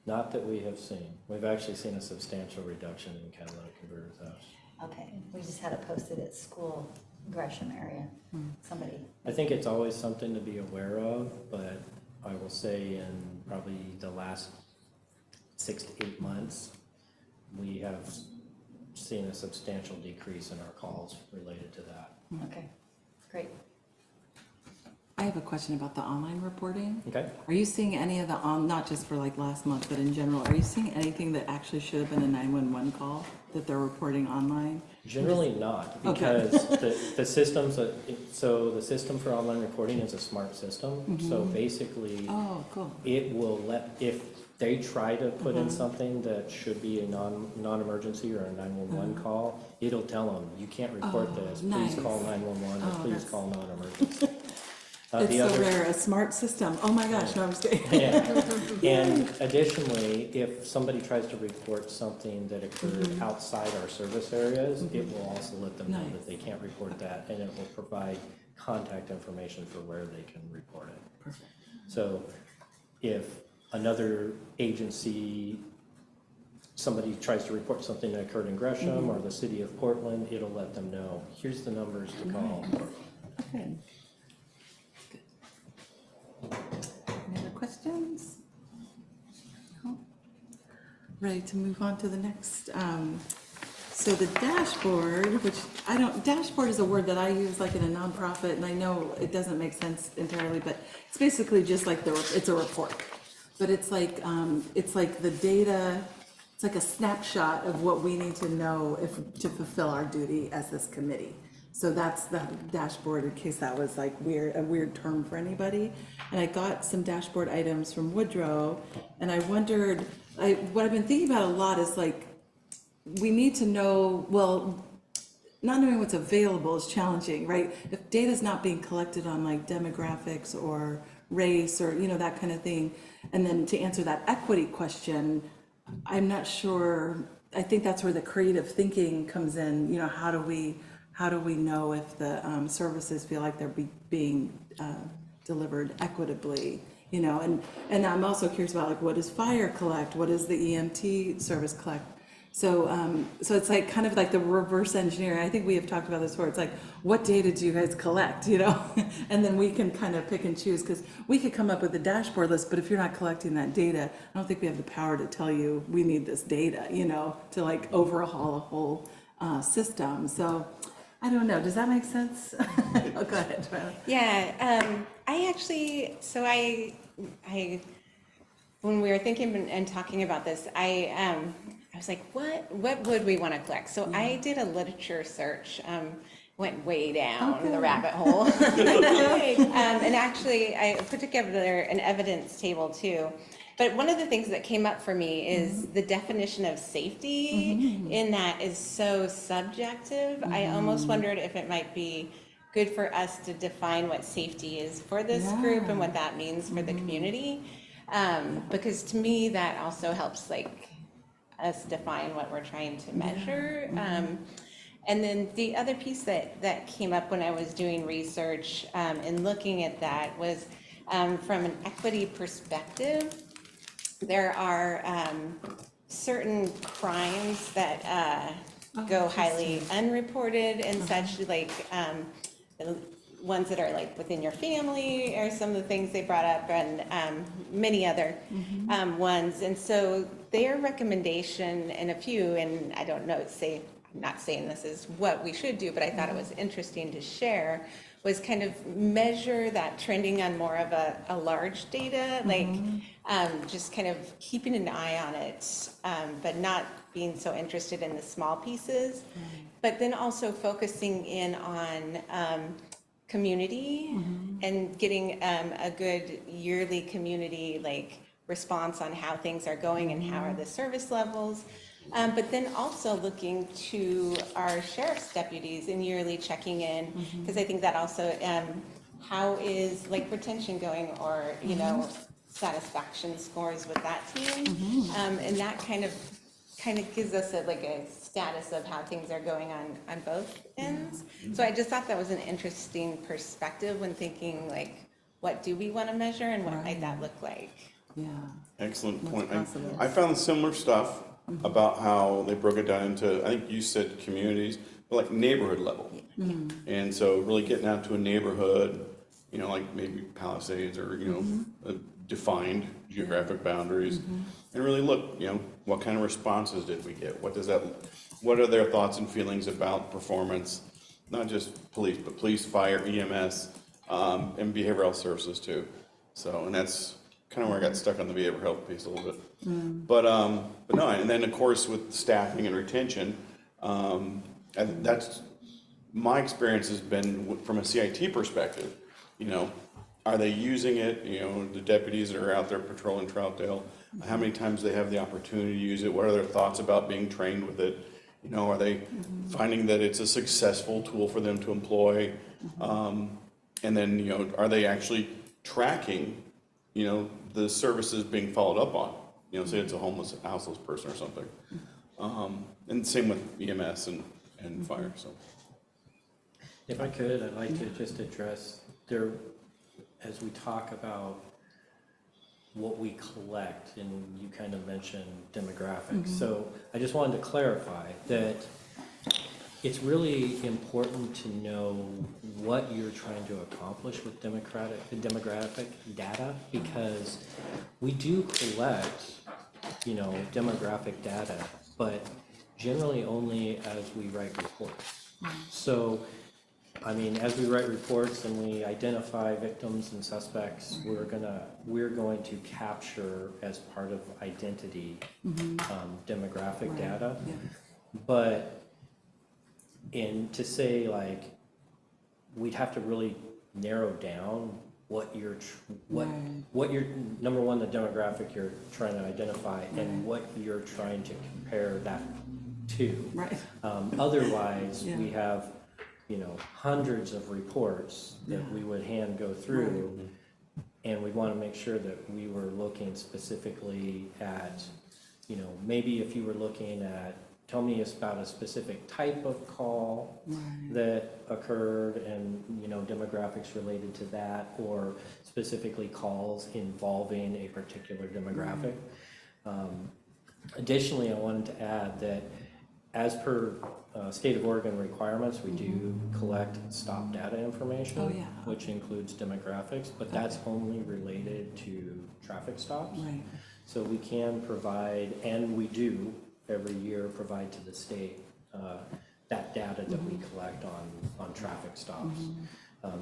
Not that we have seen. We've actually seen a substantial reduction in catalytic converter thefts. Okay, we just had it posted at school, Gresham area, somebody. I think it's always something to be aware of, but I will say in probably the last 6 to 8 months, we have seen a substantial decrease in our calls related to that. Okay, great. I have a question about the online reporting. Okay. Are you seeing any of the, not just for like last month, but in general, are you seeing anything that actually should have been a 911 call that they're reporting online? Generally not, because the systems, so the system for online reporting is a smart system. So basically, Oh, cool. it will if they try to put in something that should be a non-emergency or a 911 call, it'll tell them, you can't report this, please nice. call 911 or Oh, please that's- call non-emergency. It's The so other- rare, a smart system. Oh my gosh, no, I'm just kidding. Yeah. And additionally, if somebody tries to report something that occurred outside our service areas, it will also let them know Nice. that they can't report that, and it will provide contact information for where they can report it. Perfect. So if another agency, somebody tries to report something that occurred in Gresham or the city of Portland, it'll let them know, here's the numbers to call. Okay. Any other questions? No? Ready to move on to the next. So the dashboard, which dashboard is a word that I use like in a nonprofit, and I know it doesn't make sense entirely, but it's basically just like it's a report. But it's like the data, it's like a snapshot of what we need to know to fulfill our duty as this committee. So that's the dashboard, in case that was like a weird term for anybody. And I got some dashboard items from Woodrow, and I wondered, what I've been thinking about a lot is like, we need to know, well, not knowing what's available is challenging, right? If data's not being collected on like demographics or race or, that kind of thing, and then to answer that equity question, I'm not sure, I think that's where the creative thinking comes in, how do we know if the services feel like they're being delivered equitably, and I'm also curious about like, what does fire collect? What does the EMT service collect? So it's like kind of like the reverse engineering. I think we have talked about this before. It's like, what data do you guys collect, and then we can kind of pick and choose, because we could come up with a dashboard list, but if you're not collecting that data, I don't think we have the power to tell you we need this data, to like overhaul a whole system. So I don't know. Does that make sense? Oh, go ahead, Joanna. Yeah, I actually, when we were thinking and talking about this, I I was like, what would we want to collect? So I did a literature search, went way down the rabbit hole. And actually, I put together an evidence table too. But one of the things that came up for me is the definition of safety in that is so subjective. I almost wondered if it might be good for us to define what safety is for this group and what that means for the community. Because to me, that also helps like us define what we're trying to measure. And then the other piece that came up when I was doing research and looking at that was from an equity perspective, there are certain crimes that go highly unreported and such, like the ones that are like within your family are some of the things they brought up, and many other ones. And so their recommendation, and a few, and I don't know, I'm not saying this is what we should do, but I thought it was interesting to share, was kind of measure that trending on more of a large data, like just kind of keeping an eye on it, but not being so interested in the small pieces, but then also focusing in on community and getting a good yearly community like response on how things are going and how are the service levels. But then also looking to our sheriff's deputies and yearly checking in, because I think that also, how is like retention going, or, you know, satisfaction scores with that team? And that kind of gives us like a status of how things are going on both ends. So I just thought that was an interesting perspective when thinking like, what do we want to measure and what might that look like? Excellent point. I found similar stuff about how they broke it down into, I think you said communities, but like neighborhood level. And so really getting out to a neighborhood, you know, like maybe Palisades or, you know, defined geographic boundaries, and really look, you know, what kind of responses did we get? What are their thoughts and feelings about performance, not just police, but police, fire, EMS, and behavioral health services too. So, and that's kind of where I got stuck on the behavioral health piece a little bit. But no, and then of course with staffing and retention, and that's my experience has been from a CIT perspective. You know, are they using it? You know, the deputies that are out there patrolling Troutdale, how many times they have the opportunity to use it? What are their thoughts about being trained with it? You know, are they finding that it's a successful tool for them to employ? And then, you know, are they actually tracking, you know, the services being followed up on? You know, say it's a houseless person or something. And same with EMS and fire, so. If I could, I'd like to just address there, as we talk about what we collect, and you kind of mentioned demographics. So I just wanted to clarify that it's really important to know what you're trying to accomplish with demographic data, because we do collect, you know, demographic data, but generally only as we write reports. So, I mean, as we write reports and we identify victims and suspects, we're going to capture as part of identity demographic data. But to say like, we'd have to really narrow down what your number one, the demographic you're trying to identify, and what you're trying to compare that to. Otherwise, we have, you know, hundreds of reports that we would hand go through, and we want to make sure that we were looking specifically at, you know, maybe if you were looking at, tell me about a specific type of call that occurred and, you know, demographics related to that, or specifically calls involving a particular demographic. Additionally, I wanted to add that as per state of Oregon requirements, we do collect stop data information, which includes demographics, but that's only related to traffic stops. So we can provide, and we do every year provide to the state that data that we collect on traffic stops.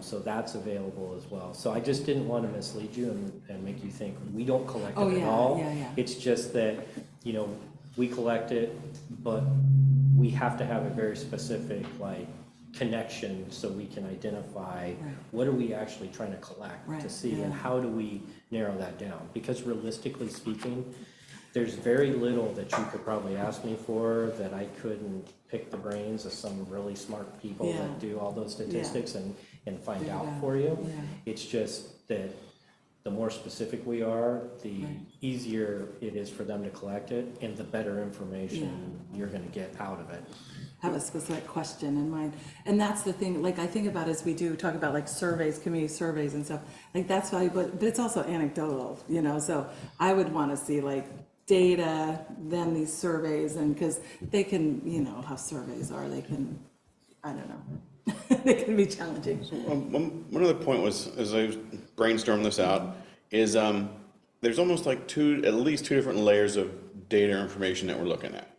So that's available as well. So I just didn't want to mislead you and make you think we don't collect it at all. It's just that, you know, we collect it, but we have to have a very specific, like, connection so we can identify what are we actually trying to collect to see, and how do we narrow that down? Because realistically speaking, there's very little that you could probably ask me for that I couldn't pick the brains of some really smart people that do all those statistics and find out for you. It's just that the more specific we are, the easier it is for them to collect it, and the better information you're gonna get out of it. Have a specific question in mind. And that's the thing, like, I think about as we do talk about like surveys, community surveys and stuff, like that's valuable, but it's also anecdotal, you know, so I would want to see like data, then these surveys, and because they can, you know, how surveys are, they can, I don't know, they can be challenging. One other point was, as I brainstormed this out, is there's almost like at least two different layers of data information that we're looking at,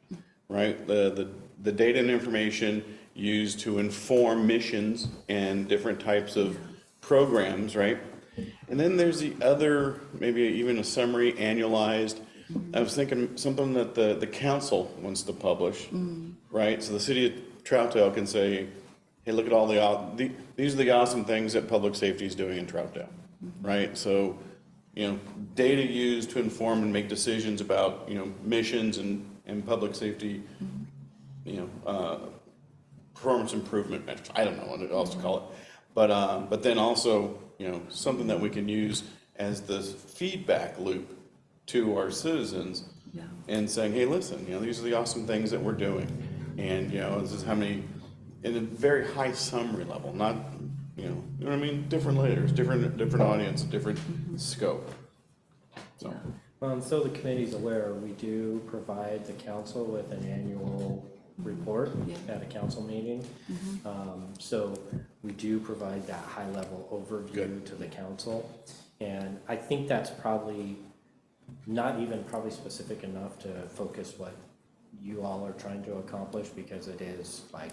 right? The data and information used to inform missions and different types of programs, right? And then there's the other, maybe even a summary, annualized. I was thinking something that the council wants to publish, right? So the city of Troutdale can say, hey, look at all these are the awesome things that public safety is doing in Troutdale, right? So, you know, data used to inform and make decisions about, you know, missions and public safety, you know, performance improvement measures. I don't know what else to call it, but then also, you know, something that we can use as the feedback loop to our citizens, and saying, hey, listen, you know, these are the awesome things that we're doing, and you know, this is how many, in a very high summary level, not, you know what I mean, different layers, different audience, different scope. So. So the committee's aware, we do provide the council with an annual report at a council meeting. So we do provide that high-level overview to the council. And I think that's probably not even probably specific enough to focus what you all are trying to accomplish, because it is like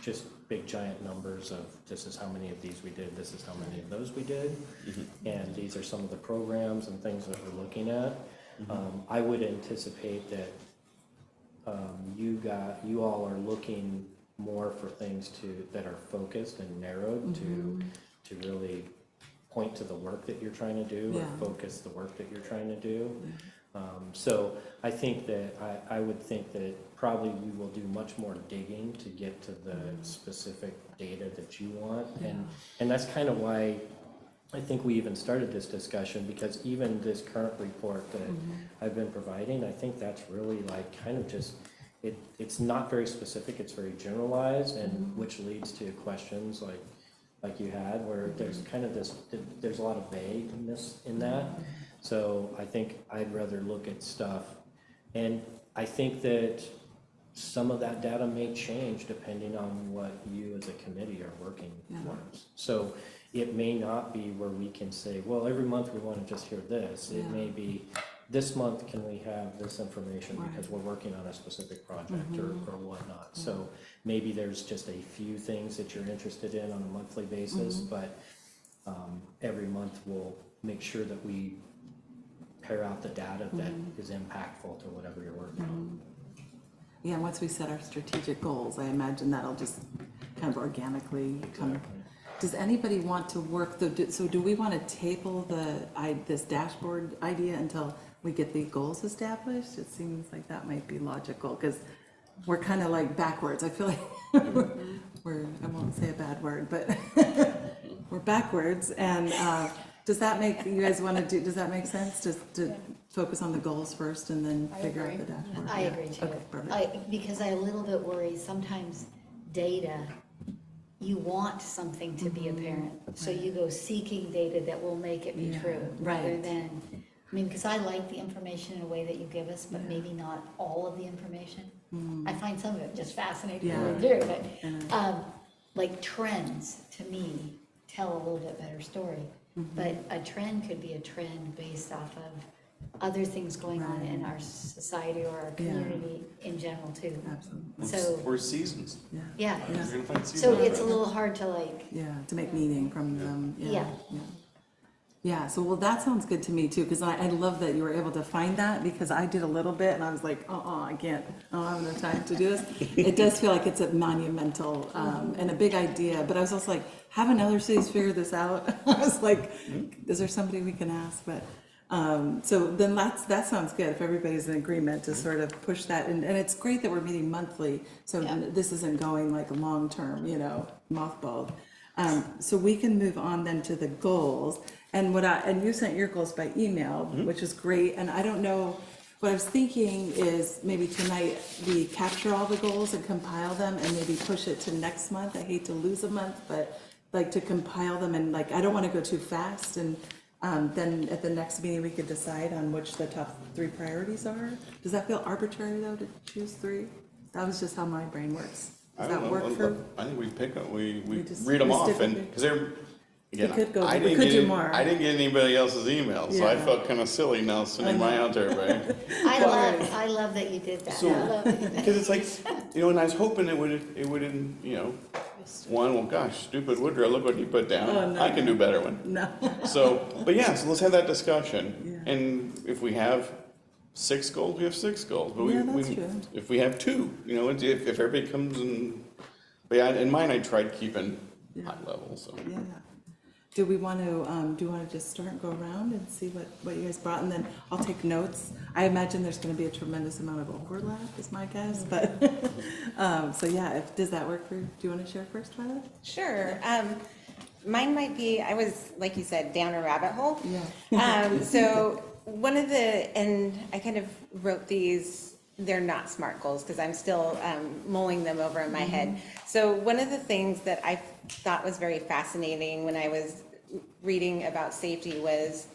just big giant numbers of this is how many of these we did, this is how many of those we did. And these are some of the programs and things that we're looking at. I would anticipate that you all are looking more for things that are focused and narrowed to really point to the work that you're trying to do, or focus the work that you're trying to do. So I think that I would think that probably we will do much more digging to get to the specific data that you want, and that's kind of why I think we even started this discussion, because even this current report that I've been providing, I think that's really like kind of just, it's not very specific, it's very generalized, and which leads to questions like you had, where there's kind of there's a lot of vagueness in that. So I think I'd rather look at stuff, and I think that some of that data may change depending on what you as a committee are working towards. So it may not be where we can say, well, every month we want to just hear this. It may be, this month can we have this information because we're working on a specific project or whatnot. So maybe there's just a few things that you're interested in on a monthly basis, but every month we'll make sure that we pair out the data that is impactful to whatever you're working on. Yeah, and once we set our strategic goals, I imagine that'll just kind of organically come. Does anybody want to work, so do we want to table this dashboard idea until we get the goals established? It seems like that might be logical, because we're kind of like backwards. I feel like I won't say a bad word, but we're backwards. And does that make, you guys want to do, does that make sense? Just to focus on the goals first and then figure out the dashboard? I agree too. Okay, perfect. Because I a little bit worry, sometimes data, you want something to be apparent. So you go seeking data that will make it be true, rather than, I mean, because I like the information in a way that you give us, but maybe not all of the information. I find some of it just fascinating to do, but like trends, to me, tell a little bit better story. But a trend could be a trend based off of other things going on in our society or our community in general too. Absolutely. So, Or seasons. yeah. You're gonna find So seasonal it's a trends. little hard to like, To make meaning from them. Yeah. Yeah, so well, that sounds good to me too, because I love that you were able to find that, because I did a little bit and I was like, I can't, I don't have enough time to do this. It does feel like it's a monumental and a big idea, but I was also like, haven't other cities figured this out? I was like, is there somebody we can ask? But, so then that sounds good, if everybody's in agreement to sort of push that, and it's great that we're meeting monthly, so Yeah. this isn't going like long-term, mothballed. So we can move on then to the goals. And and you sent your goals by email, which is great. And I don't know, what I was thinking is maybe tonight we capture all the goals and compile them and maybe push it to next month. I hate to lose a month, but like to compile them and like, I don't want to go too fast. And then at the next meeting, we could decide on which the top 3 priorities are. Does that feel arbitrary though, to choose 3? That was just how my brain works. Does that work for? I think we pick up, we just- read them we off, stick and, with it. because they're, again, could go- I we didn't could get do any- more. I didn't get anybody else's email, so I Yeah. felt kind of silly now sending mine out to everybody. I love that you did that. So- I love that you did that. Because it's like, and I was hoping it would, well, gosh, stupid Woodrow, look what he put down. Oh, no. I can do better one. No. So, but yeah, so let's have that discussion. Yeah. And if we have 6 goals, we have 6 goals. But Yeah, that's true. if we have 2, if everybody comes and, but yeah, in mine I tried keeping high level, so. Yeah. Do we want to just start and go around and see what you guys brought, and then I'll take notes? I imagine there's going to be a tremendous amount of overlap, is my guess, but, so yeah, does that work for you? Do you want to share first, Violet? Sure. Mine might be, I was, like you said, down a rabbit hole. Yeah. So and I kind of wrote these, they're not SMART goals because I'm still mulling them over in my head. So one of the things that I thought was very fascinating when I was reading about safety was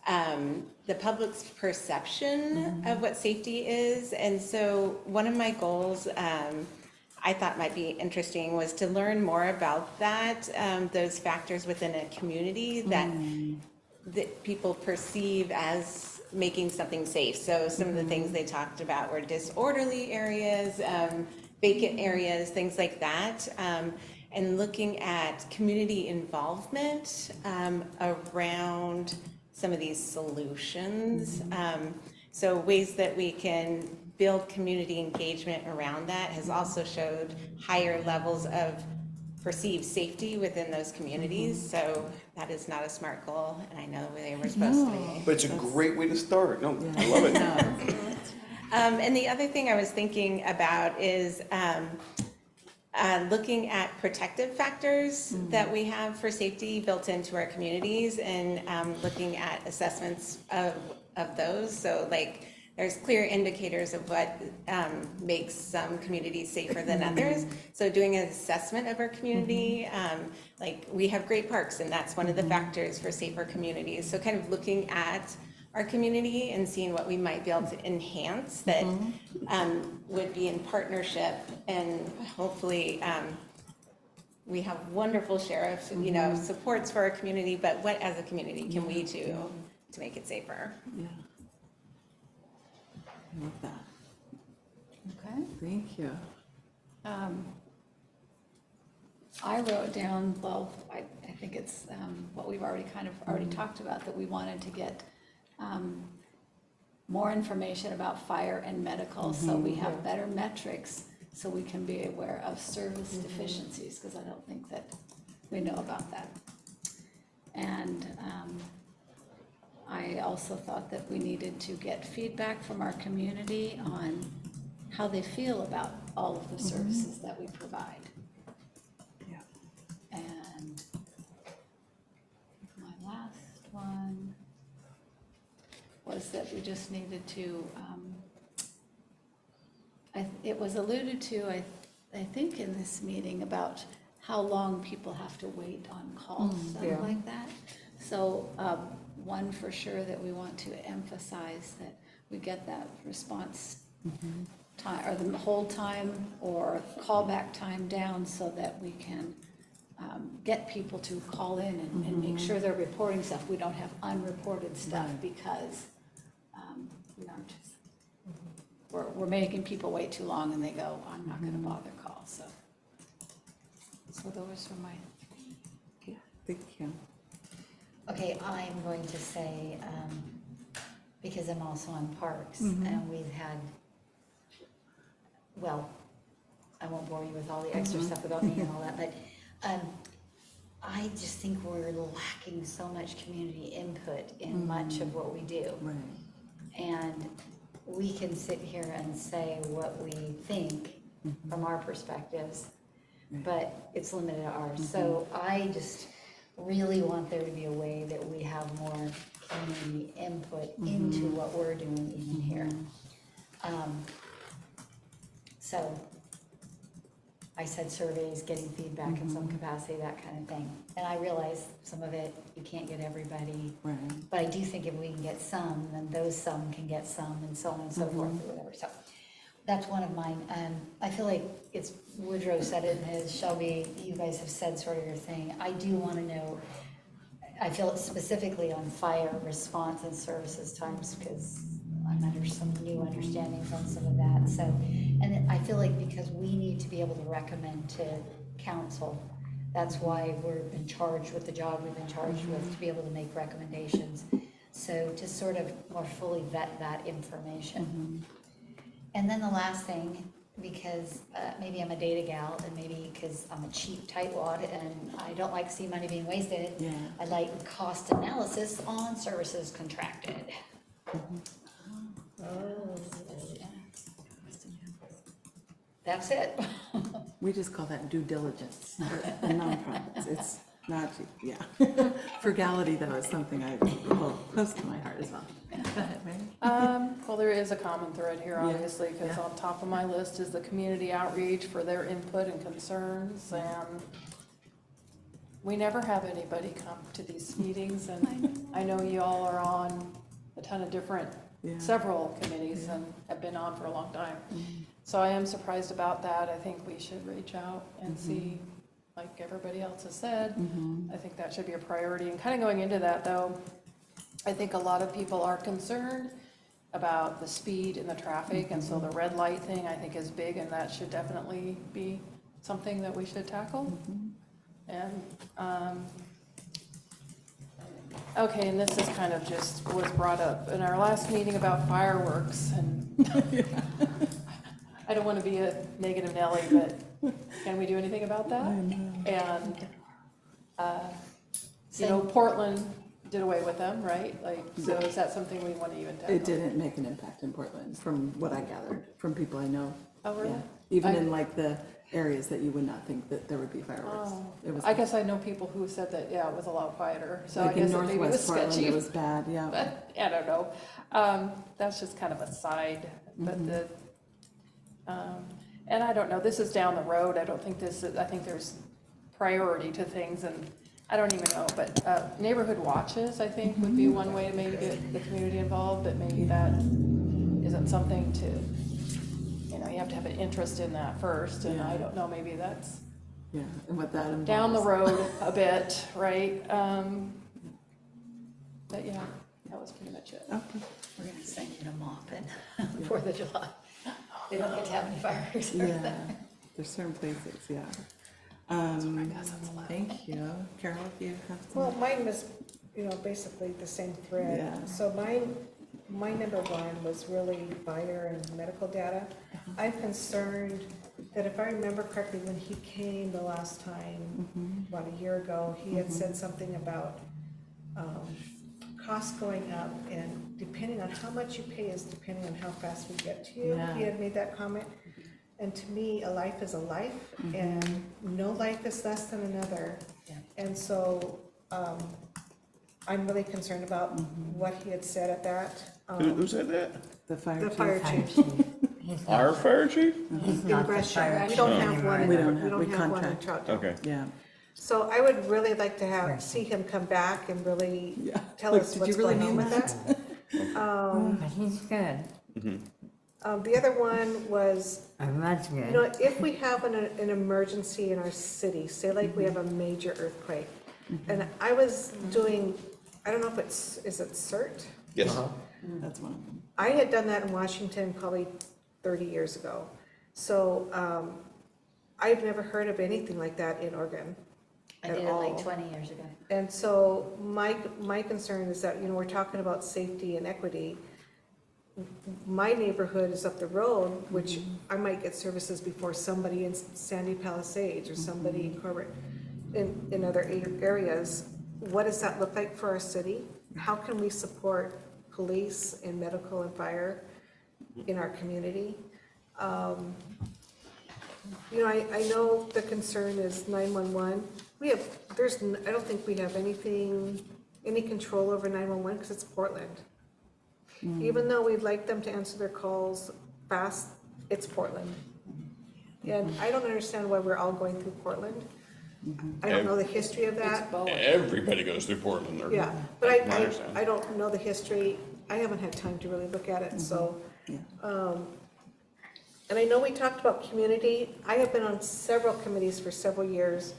the public's perception of what safety is. And so one of my goals I thought might be interesting was to learn more about that, those factors within a community that people perceive as making something safe. So some of the things they talked about were disorderly areas, vacant areas, things like that. And looking at community involvement around some of these solutions. So ways that we can build community engagement around that has also showed higher levels of perceived safety within those communities. So that is not a SMART goal, and I know they were supposed to be. But it's a great way to start. No, I love it. And the other thing I was thinking about is looking at protective factors that we have for safety built into our communities, and looking at assessments of those. So like, there's clear indicators of what makes some communities safer than others. So doing an assessment of our community, like we have great parks, and that's one of the factors for safer communities. So kind of looking at our community and seeing what we might be able to enhance that would be in partnership, and hopefully we have wonderful sheriffs, supports for our community, but what as a community can we do to make it safer? Yeah. I love that. Okay. Thank you. I wrote down, well, I think it's what we've already talked about, that we wanted to get more information about fire and medical, so we have better metrics, so we can be aware of service deficiencies, because I don't think that we know about that. And I also thought that we needed to get feedback from our community on how they feel about all of the services that we provide. Yeah. And my last one was that we just needed to, it was alluded to, I think in this meeting, about how long people have to wait on calls, something like that. So one for sure that we want to emphasize, that we get that response time, or the hold time or callback time down, so that we can get people to call in and make sure they're reporting stuff. We don't have unreported stuff because we aren't just, we're making people wait too long and they go, I'm not gonna bother call, so those are my 3. Yeah, thank you. Okay, I'm going to say, because I'm also on parks, and we've had, well, I won't bore you with all the extra stuff about me and all that, but, I just think we're lacking so much community input in much of what we do. Right. And we can sit here and say what we think from our perspectives, but it's limited to ours. So I just really want there to be a way that we have more community input into what we're doing even here. So I said surveys, getting feedback in some capacity, that kind of thing. And I realize some of it, you can't get everybody. Right. But I do think if we can get some, then those some can get some, and so on and so forth, or whatever. So that's one of mine. I feel like it's, Woodrow said it in his, Shelby, you guys have said sort of your thing. I do want to know, I feel specifically on fire response and services times, because I'm under some new understandings on some of that. So, and then I feel like because we need to be able to recommend to council, that's why we're been charged with the job we've been charged with, to be able to make recommendations. So to sort of more fully vet that information. And then the last thing, because maybe I'm a data gal, and maybe because I'm a cheap tightwad and I don't like to see money being wasted, Yeah. I like cost analysis on services contracted. That's it. We just call that due diligence for nonprofits. It's not, yeah. Frugality, though, is something I hold close to my heart as well. Go ahead, Mary. Well, there is a common thread here, Yeah, obviously, because yeah. on top of my list is the community outreach for their input and concerns, and we never have anybody come to these meetings, and I know you all are on a ton of different, Yeah. several committees and have been on for a long time. So I am surprised about that. I think we should reach out and see, like everybody else has said. I think that should be a priority. And kind of going into that, though, I think a lot of people are concerned about the speed and the traffic, and so the red light thing, I think, is big, and that should definitely be something that we should tackle. And, okay, and this is kind of just was brought up in our last meeting about fireworks, and I don't want to be a negative Nelly, but can we do anything about that? And, you know, Portland did away with them, right? Like, so is that something we want to even tackle? It didn't make an impact in Portland, from what I gathered, from people I know. Oh, really? Yeah. Even in like the areas that you would not think that there would be fireworks. Oh, It was I guess I know people who said that, yeah, it was a lot quieter, so I like in guess it maybe was Northwest Portland, sketchy. it was bad, yeah. But, I don't know. That's just kind of a side, but and I don't know, this is down the road. I don't think this is, I think there's priority to things, and I don't even know, but neighborhood watches, I think, would be one way to maybe get the community involved, but maybe that isn't something to, you know, you have to have an interest in that first, and I don't know, maybe that's Yeah, and what that involves. down the road a bit, right? But yeah, that was pretty much it. Okay. We're gonna send you to Maupin, 4th of July. They don't get to have any fireworks. Yeah, there's certain places, yeah. Thank you. Carol, if you have some. Well, mine was, basically the same thread. Yeah. So my number one was really fire and medical data. I'm concerned that if I remember correctly, when he came the last time, about a year ago, he had said something about costs going up, and depending on how much you pay is depending on how fast we get to you. Yeah. He had made that comment. And to me, a life is a life, and no life is less than another. Yeah. And so I'm really concerned about what he had said at that. Who said that? The fire The chief. fire chief Our fire chief? in Brescia. We don't have one. We don't have- We don't we have one in contract. Troutdale. Okay. Yeah, So I would really like to see him come back and really yeah. tell Like, us did what's you really going on mean with that. But he's good. The other one was, That's good. if we have an emergency in our city, say like we have a major earthquake, and I was doing, I don't know if is it CERT? Yes. That's one of them. I had done that in Washington probably 30 years ago. So I've never heard of anything like that in Oregon. I at did it like all. 20 years ago. And so my concern is that, we're talking about safety and equity. My neighborhood is up the road, which I might get services before somebody in Sandy Palisades or somebody in Corbett, in other areas. What does that look like for our city? How can we support police and medical and fire in our community? I know the concern is 911. I don't think we have any control over 911 because it's Portland. Even though we'd like them to answer their calls fast, it's Portland. And I don't understand why we're all going through Portland. I don't know the history of that. Everybody goes through Portland. or- Yeah, but understand. I don't know the history. I haven't had time to really look at it, so. And I know we talked about community. I have been on several committees for several years.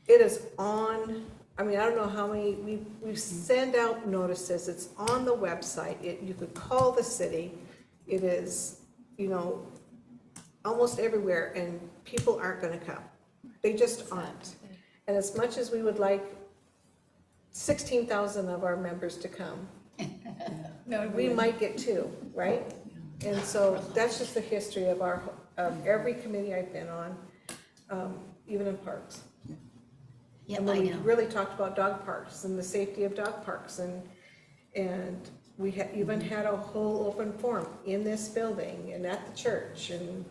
It is on, I don't know how many, we send out notices. It's on the website. You could call the city. It is, almost everywhere, and people aren't gonna come. They just aren't. And as much as we would like 16,000 of our members to come, we might get 2, right? And so that's just the history of every committee I've been on, even in parks. Yeah, And I when we know. really talked about dog parks and the safety of dog parks, and we even had a whole open forum in this building and at the church, and we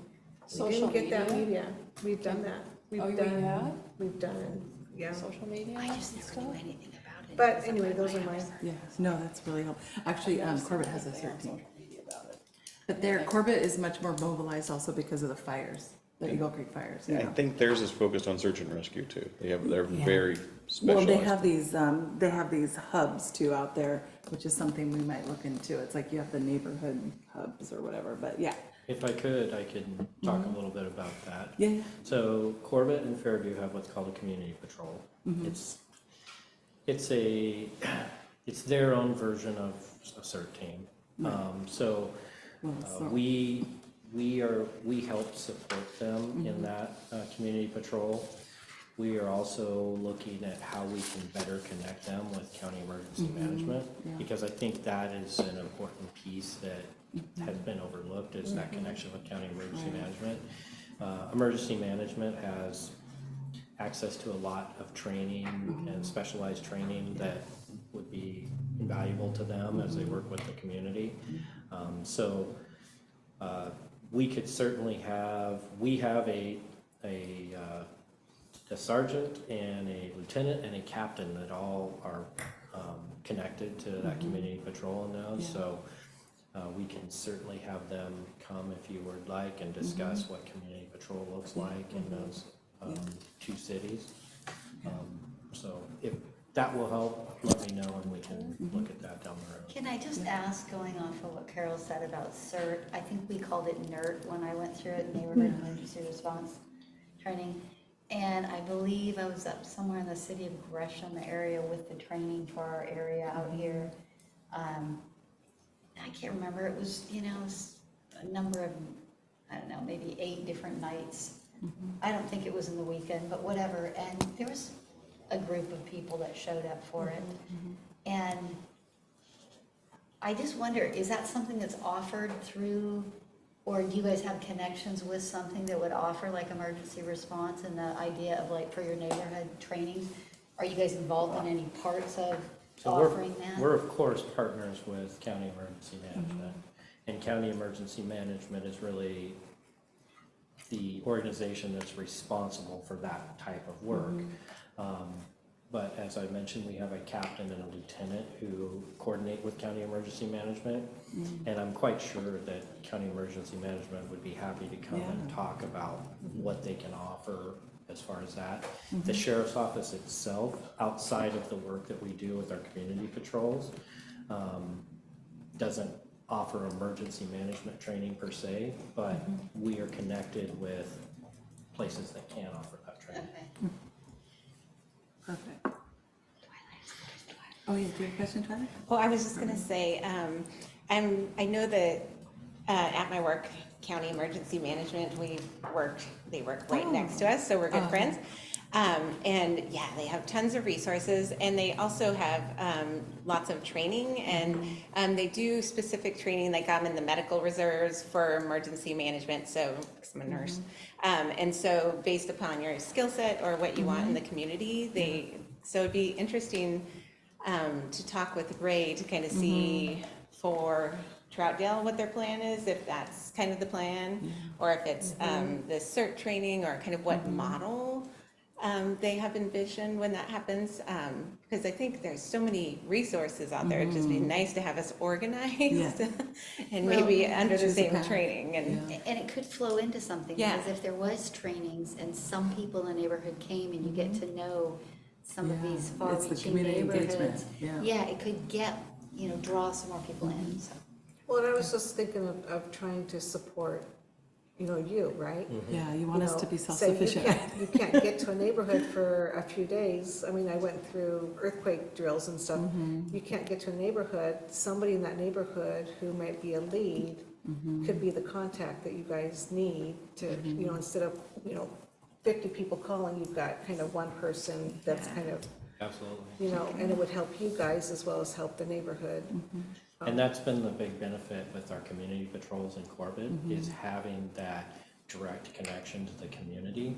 Social didn't get that media? media. We've done that. Oh, we have? We've done, yeah. Social media I and just never stuff? knew anything about it. But anyway, those are mine. Yes, no, that's really helpful. Actually, Corbett has a CERT team. Social media about it. But Corbett is much more mobilized also because of the fires, the Eagle Creek fires. I think theirs is focused on search and rescue too. They're very Well, specialized. they have these hubs too out there, which is something we might look into. It's like you have the neighborhood hubs or whatever, but yeah. If I could talk a little bit about that. Yeah, So Corbett and Fairview have what's called a community patrol. It's their own version of a CERT team. We help support them in that community patrol. We are also looking at how we can better connect them with county emergency management, because I think that is an important piece that has been overlooked, is that connection with county emergency management. Emergency management has access to a lot of training and specialized training that would be invaluable to them as they work with the community. We could certainly we have a sergeant and a lieutenant and a captain that all are connected to that community patrol now. So we can certainly have them come if you would like and discuss what community patrol looks like in those 2 cities. So if that will help, let me know and we can look at that down the road. Can I just ask, going off of what Carol said about CERT, I think we called it NERT when I went through it, Neighborhood Emergency Response Training. And I believe I was up somewhere in the city of Gresham area with the training for our area out here. I can't remember, it was, it was a number of, I don't know, maybe 8 different nights. I don't think it was in the weekend, but whatever. And there was a group of people that showed up for it. And I just wonder, is that something that's offered through, or do you guys have connections with something that would offer like emergency response and the idea of like for your neighborhood training? Are you guys involved in any parts of offering that? We're of course partners with County Emergency Management, and County Emergency Management is really the organization that's responsible for that type of work. But as I mentioned, we have a captain and a lieutenant who coordinate with County Emergency Management. And I'm quite sure that County Emergency Management would be happy to come and talk about what they can offer as far as that. The Sheriff's Office itself, outside of the work that we do with our community patrols, doesn't offer emergency management training per se, but we are connected with places that can offer that training. Okay. Perfect. Oh, yeah, do you have a question, Tyler? Well, I was just gonna say, I know that at my work, County Emergency Management, they work right next to us, so we're good friends. And yeah, they have tons of resources, and they also have lots of training, and they do specific training, like I'm in the medical reserves for emergency management, so 'cause I'm a nurse. And so based upon your skill set or what you want in the community, so it'd be interesting to talk with Ray to kind of see for Troutdale what their plan is, if that's kind of the plan, or if it's the CERT training, or kind of what model they have envisioned when that happens, because I think there's so many resources out there. It'd just be nice to have us organized and maybe under the same training. And it could flow into something, Yeah. because if there was trainings and some people in the neighborhood came and you get to know some of these It's the far-reaching community engagement, neighborhoods. yeah. Yeah, it could get, draw some more people in, so. Well, and I was just thinking of trying to support, you, right? Yeah, you want us to be Say self-sufficient. you can't get to a neighborhood for a few days. I mean, I went through earthquake drills and stuff. You can't get to a neighborhood. Somebody in that neighborhood who might be a lead could be the contact that you guys need to, instead of, 50 people calling, you've got kind of one person that's kind of, Absolutely. and it would help you guys as well as help the neighborhood. And that's been the big benefit with our community patrols in Corbett, is having that direct connection to the community,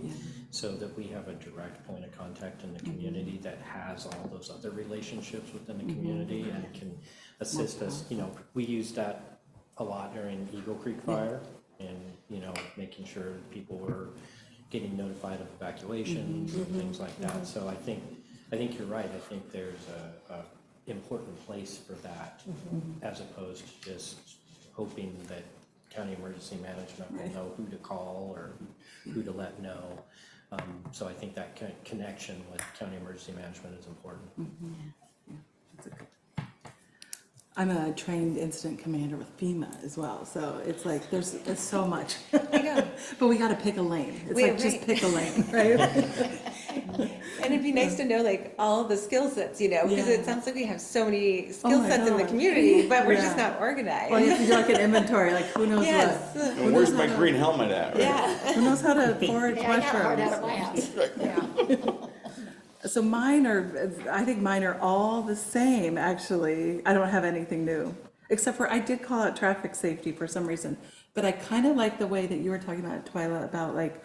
so that we have a direct point of contact in the community that has all those other relationships within the community and can assist us. We use that a lot during Eagle Creek Fire, and, making sure people were getting notified of evacuations and things like that. So I think you're right. I think there's a important place for that, as opposed to just hoping that county emergency management will know who to call or who to let know. So I think that connection with county emergency management is important. I'm a trained incident commander with FEMA as well, so it's like there's so much. I know. But we got to pick a lane. It's Yeah, like just right. pick a lane, right? And it'd be nice to know like all the skill sets, because Yeah. it sounds like we have so many skill my sets in the God. community, but we're just Yeah. not organized. Well, you have to do like an inventory, like who knows Yes. what? And where's my green helmet at? Right? Yeah. Who knows how to forage Yeah, I got hard out of mushrooms? my house. So I think mine are all the same, actually. I don't have anything new. Except for I did call out traffic safety for some reason. But I kind of like the way that you were talking about, Twyla, about like,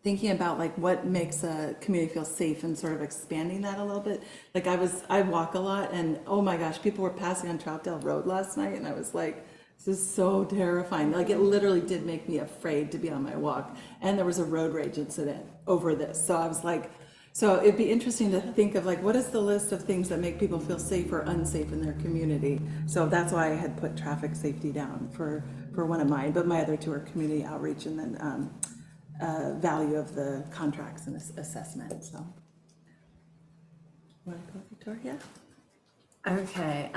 thinking about like what makes a community feel safe and sort of expanding that a little bit. Like I walk a lot, and oh my gosh, people were passing on Troutdale Road last night, and I was like, this is so terrifying. Like it literally did make me afraid to be on my walk. And there was a road rage incident over this. So I was like, so it'd be interesting to think of like, what is the list of things that make people feel safe or unsafe in their community? So that's why I had put traffic safety down for one of mine, but my other two are community outreach and then value of the contracts and assessment, so. Want to go, Victoria? Okay,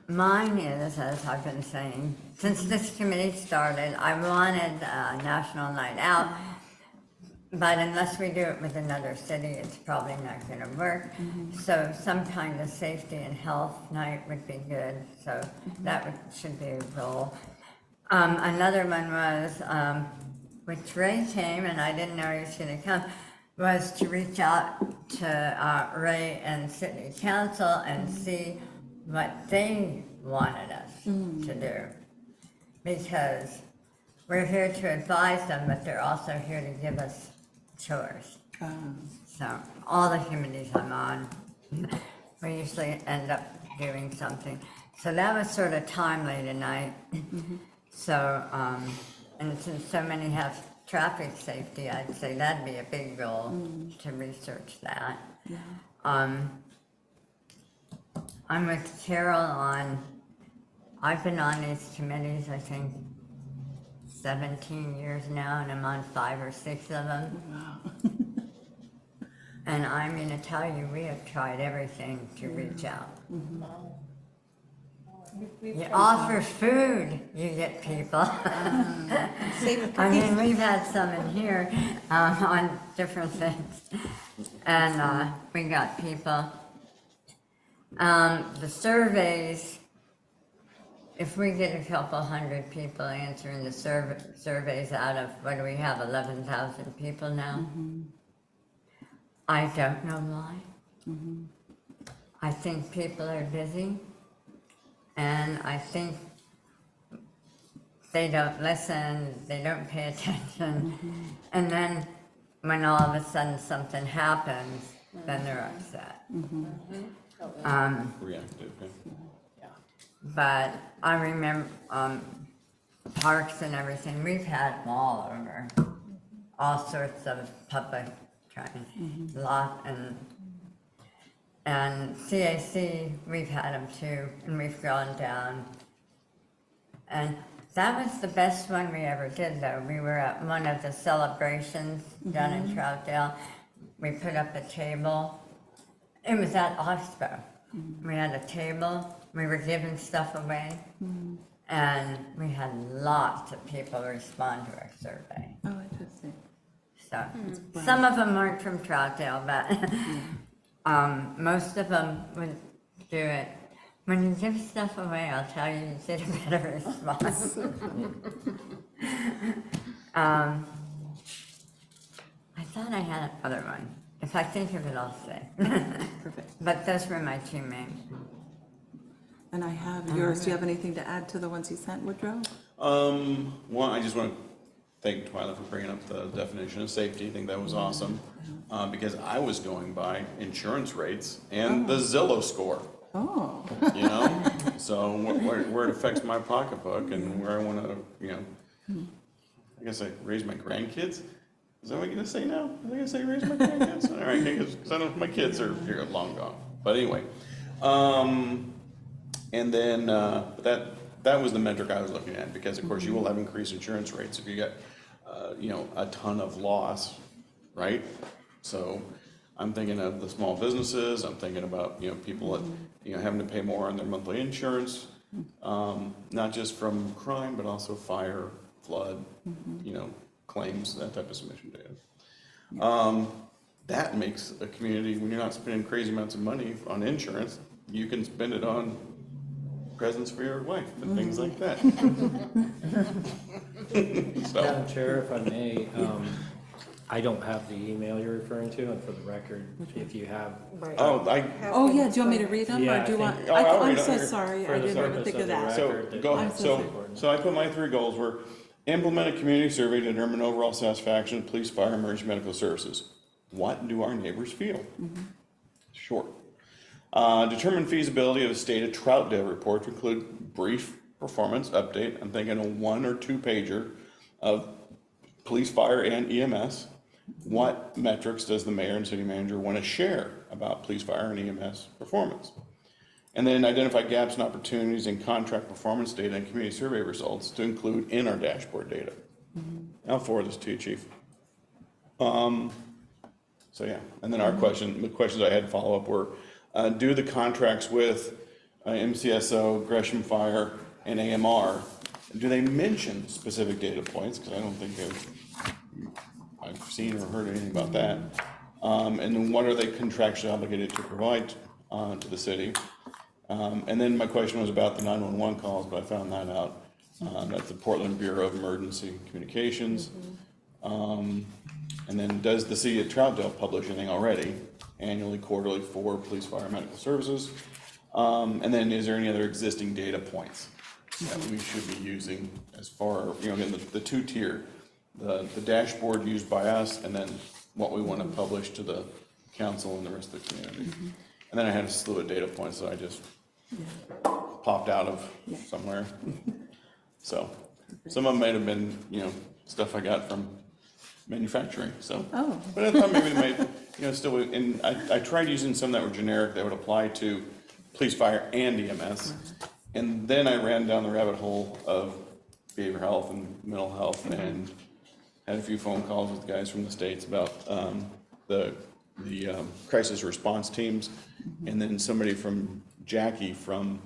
mine is, as I've been saying, since this committee started, I wanted a national night out, but unless we do it with another city, it's probably not gonna work. So some kind of safety and health night would be good, so should be a goal. Another one was, which Ray came, and I didn't know he was gonna come, was to reach out to Ray and City Council and see what they wanted us to do. Because we're here to advise them, but they're also here to give us chores. So all the committees I'm on, we usually end up doing something. So that was sort of timely tonight. So, and since so many have traffic safety, I'd say that'd be a big goal to research that. I'm with Carol I've been on these committees, I think, 17 years now, and I'm on 5 or 6 of them. And I'm gonna tell you, we have tried everything to reach out. You offer food, you get people. I mean, we've had some in here on different things, and we got people. The surveys, if we get a couple hundred people answering the surveys out of, what do we have, 11,000 people now? I don't know why. I think people are busy, and I think they don't listen, they don't pay attention, and then when all of a sudden something happens, then they're upset. Reactive, yeah. But I remember, parks and everything, we've had them all over, all sorts of public trying, lot, and CAC, we've had them too, and we've gone down. And that was the best one we ever did, though. We were at one of the celebrations down in Troutdale. We put up a table. It was at Asboe. We had a table. We were giving stuff away. And we had lots of people respond to our survey. Oh, interesting. So some of them weren't from Troutdale, but most of them would do it. When you give stuff away, I'll tell you, you get a better response. I thought I had another one. If I think of it, I'll say. Perfect. But those were my two main. And I have yours. Do you have anything to add to the ones you sent, Woodrow? One, I just want to thank Twyla for bringing up the definition of safety. I think that was awesome. Because I was going by insurance rates and the Zillow score. Oh. You know, so where it affects my pocketbook and where I want to, you know, I guess I raise my grandkids. Is that what I'm gonna say now? Is I gonna say raise my grandkids? All right, because I don't. My kids are here long gone. But anyway, and then that was the metric I was looking at, because of course you will have increased insurance rates if you get, you know, a ton of loss, right? So I'm thinking of the small businesses. I'm thinking about, you know, people that, you know, having to pay more on their monthly insurance, not just from crime, but also fire, flood, you know, claims, that type of submission data. That makes a community, when you're not spending crazy amounts of money on insurance, you can spend it on presents for your wife and things like that. So, Madam Chair, if I may, I don't have the email you're referring to, and for the record, if you have. oh, Oh, yeah, do you want me to read them, Yeah, or do you I want? think- I'll read I'm them so here. sorry, For I the didn't even purpose think of of the that. so record, go that- ahead. that's So, important. so I put my 3 goals were implement a community survey to determine overall satisfaction of police, fire, emergency medical services. What do our neighbors feel? Short. Determine feasibility of a stated Troutdale report to include brief performance update. I'm thinking a 1 or 2 pager of police, fire, and EMS. What metrics does the mayor and city manager want to share about police, fire, and EMS performance? And then identify gaps and opportunities in contract performance data and community survey results to include in our dashboard data. I'll forward this to you, Chief. So yeah, and then the questions I had to follow up were, do the contracts with MCSO, Gresham Fire, and AMR, do they mention specific data points? Because I don't think I've seen or heard anything about that. And then what are they contractually obligated to provide to the city? And then my question was about the 911 calls, but I found that out. That's the Portland Bureau of Emergency Communications. And then does the city of Troutdale publish anything already, annually, quarterly, for police, fire, medical services? And then is there any other existing data points that we should be using as far, you know, again, the 2-tier, the dashboard used by us, and then what we want to publish to the council and the rest of the community. And then I had a slew of data points that I just popped out of somewhere. So some of them might have been, you know, stuff I got from manufacturing, so. Oh. But I thought maybe they might, you know, still, and I tried using some that were generic that would apply to police, fire, and EMS. And then I ran down the rabbit hole of behavioral health and mental health, and had a few phone calls with guys from the States about the crisis response teams. And then somebody from Jackie from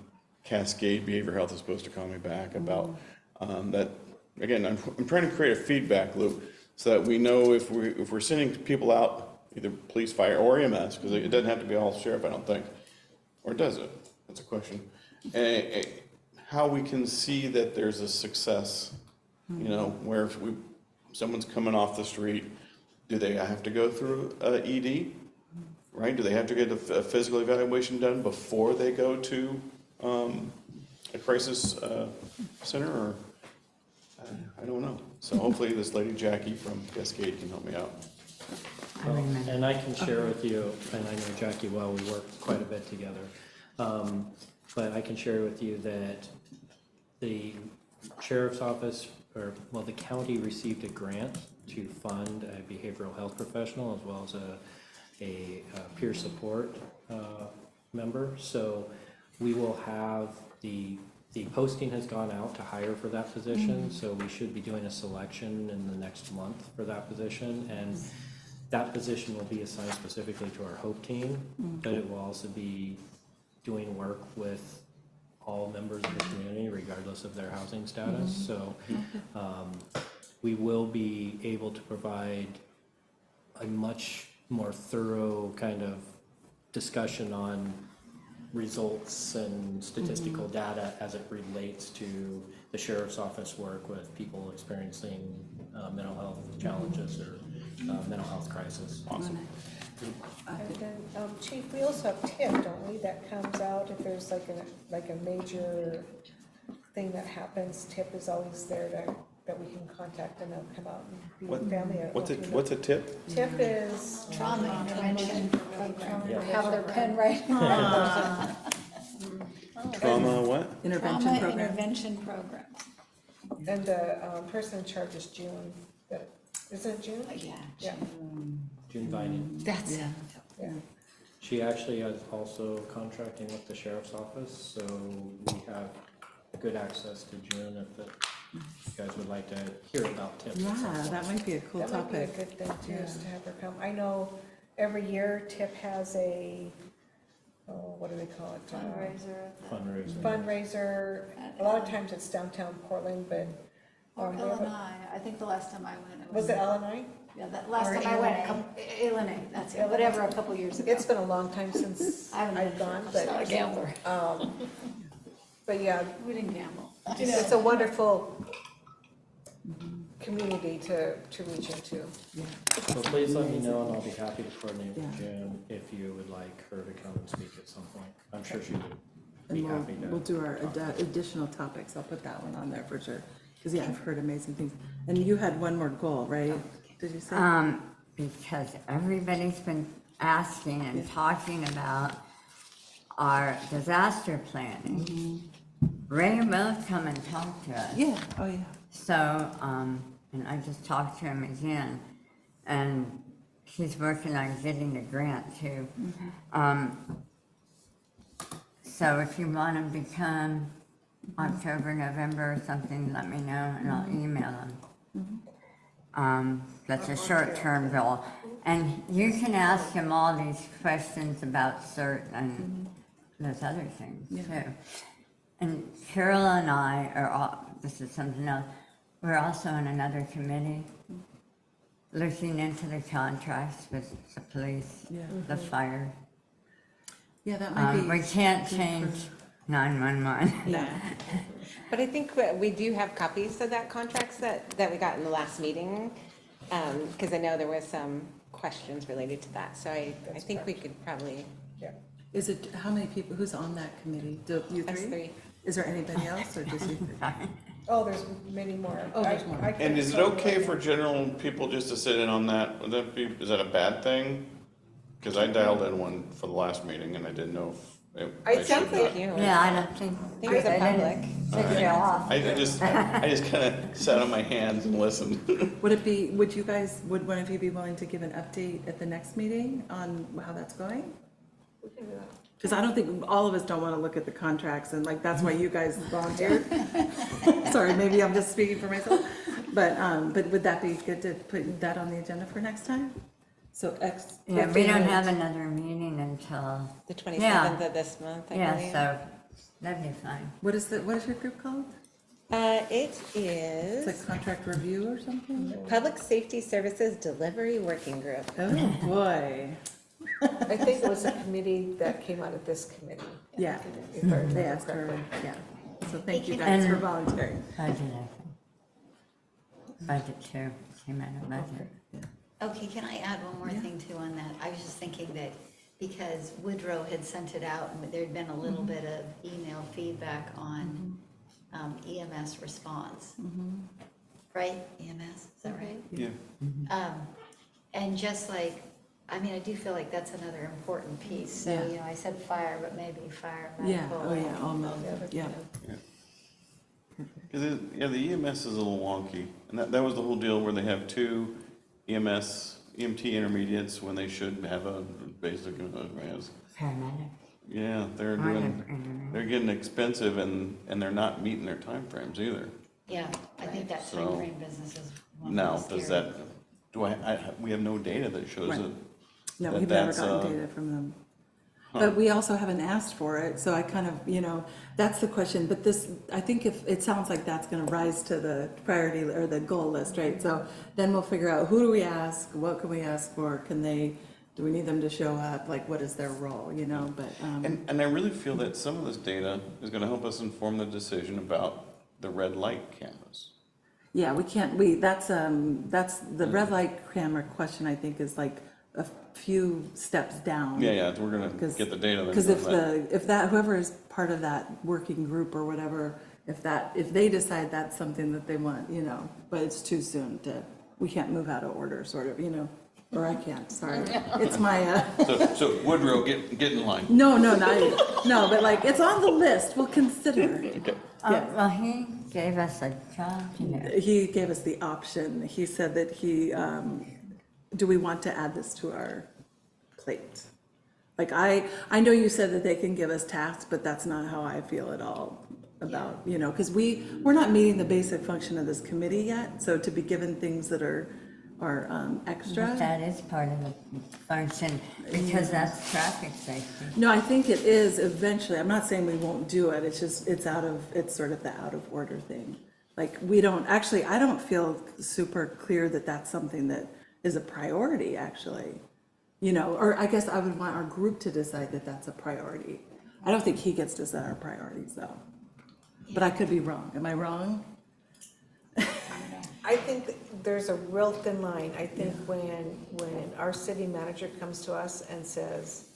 Cascade Behavioral Health is supposed to call me back about that. Again, I'm trying to create a feedback loop so that we know if we're sending people out, either police, fire, or EMS, because it doesn't have to be all sheriff, I don't think. Or does it? That's a question. how we can see that there's a success, you know, where if someone's coming off the street, do they have to go through a ED? Right? Do they have to get a physical evaluation done before they go to a crisis center, or I don't know. So hopefully this lady Jackie from Cascade can help me out. And I can share with you, and I know Jackie well, we work quite a bit together. But I can share with you that the sheriff's office, the county received a grant to fund a behavioral health professional as well as a peer support member. So we will have the posting has gone out to hire for that position, so we should be doing a selection in the next month for that position. And that position will be assigned specifically to our HOPE team, but it will also be doing work with all members of the community regardless of their housing status. So we will be able to provide a much more thorough kind of discussion on results and statistical data as it relates to the sheriff's office work with people experiencing mental health challenges or mental health crisis. Awesome. And then, Chief, we also have TIP, don't we, that comes out if there's like a major thing that happens, TIP is always there that we can contact and they'll come out and be with family. What's a tip? TIP is. Trauma intervention program. Have their pen right. Trauma what? Intervention Trauma program. intervention program. And the person in charge is June, isn't it June? Yeah. Yeah, June Vining. That's it. yeah. She actually is also contracting with the sheriff's office, so we have good access to June if you guys would like to hear about tips. at some Yeah, point. that might be a cool That might be a topic. good thing too, is to have her come. I know every year TIP has a, what do they call it? Fundraiser. Fundraiser. A lot of times it's downtown Portland, but. Or they have a- LNI, I think the last time I went. Was it LNI? Yeah, that last Or time I went, ALNA. LNA, that's it, whatever, a couple years ago. It's been a long time since I haven't I've been. gone, I'm not a but, gambler. but yeah, We didn't gamble. it's a wonderful community to reach into. So please let me know and I'll be happy to coordinate with Yeah. June if you would like her to come and speak at some point. I'm sure she would And be we'll, happy to. we'll do our additional topics. I'll put that one on there for sure. Because yeah, I've heard amazing things. And you had one more goal, right? Did you say? Because everybody's been asking and talking about our disaster planning. Ray will come and talk to us. Yeah, oh yeah. So, and I just talked to him again, and he's working on getting the grant too. So if you want him to come October, November or something, let me know and I'll email him. That's a short-term goal. And you can ask him all these questions about CERT and those other things too. And Carol and I are all, this is something else, we're also in another committee looking into the contracts with the police, Yeah. the fire. Yeah, that might be. We can't change 911. No. But I think we do have copies of that contracts that we got in the last meeting, because I know there was some questions related to that, so I think we could probably. Yeah. Is it, how many people, who's on that committee? Do you Us three? three. Is there anybody else or just you three? Oh, there's many more. Oh, there's more. I And is it couldn't okay tell for general people just to sit in on that? Would that be, is that a bad thing? Because I dialed in one for the last meeting and I didn't know if I should Sounds like not. you. Yeah, I don't think, I think it's a I public. didn't take you off. I just kind of sat on my hands and listened. Would it be, would you guys, would one of you be willing to give an update at the next meeting on how that's going? We can do that. Because I don't think, all of us don't want to look at the contracts and like, that's why you guys volunteered. Sorry, maybe I'm just speaking for myself. But would that be good to put that on the agenda for next time? So Yeah, we don't have another meeting until, The 27th of this month, I yeah, believe. so that'd be fine. What is your group called? It It's is like contract review or something? Public Safety Services Delivery Working Group. Oh, boy. I think it was a committee that came out of this committee. Yeah, if I remember they asked her, correctly. yeah. So thank you Hey, guys for And- volunteering. Budget, I think. Budget too, came out of budget. Okay, can I add one more thing too on that? I was just thinking that because Woodrow had sent it out and there'd been a little bit of email feedback on EMS response. Right, EMS, is that right? Yeah. And just like, I mean, I do feel like that's another important piece. So, Yeah. you know, I said fire, but maybe fire, Yeah, medical. oh yeah, almost, yeah. Because, yeah, the EMS is a little wonky, and that was the whole deal where they have two EMT intermediates when they should have a basic, Paramedic. yeah, they're getting expensive and they're not meeting their timeframes either. Yeah, I think that So, timeframe business is one Now, of the does scary. that, we have no data that shows Right. it. No, that we've never that's, gotten data from them. But we also haven't asked for it, so I kind of, that's the question. But this, I think if, it sounds like that's gonna rise to the priority or the goal list, right? So then we'll figure out, who do we ask, what can we ask for, do we need them to show up, like, what is their role, but, And I really feel that some of this data is gonna help us inform the decision about the red light cameras. yeah, we can't, that's the red light camera question, I think, is like a few steps down. Yeah, we're gonna get the data. then Because on if that, whoever is part of that working group or whatever, if they decide that's something that they want, but it's too soon we can't move out of order, sort of, or I can't, sorry. It's my, So Woodrow, get in line. no, but like, it's on the list, we'll consider it. Yeah. Well, he gave us a job to do. He gave us the option. He said that do we want to add this to our plate? Like, I know you said that they can give us tasks, but that's not how I feel at all about, because we're not meeting the basic function of this committee yet, so to be given things that are extra. But that is part of the function, because that's traffic safety. No, I think it is eventually. I'm not saying we won't do it. It's just, it's sort of the out of order thing. Like, I don't feel super clear that that's something that is a priority, actually. Or I guess I would want our group to decide that that's a priority. I don't think he gets to set our priorities, though. But I could be wrong. Am I wrong? I think that there's a real thin line. I think when our city manager comes to us and says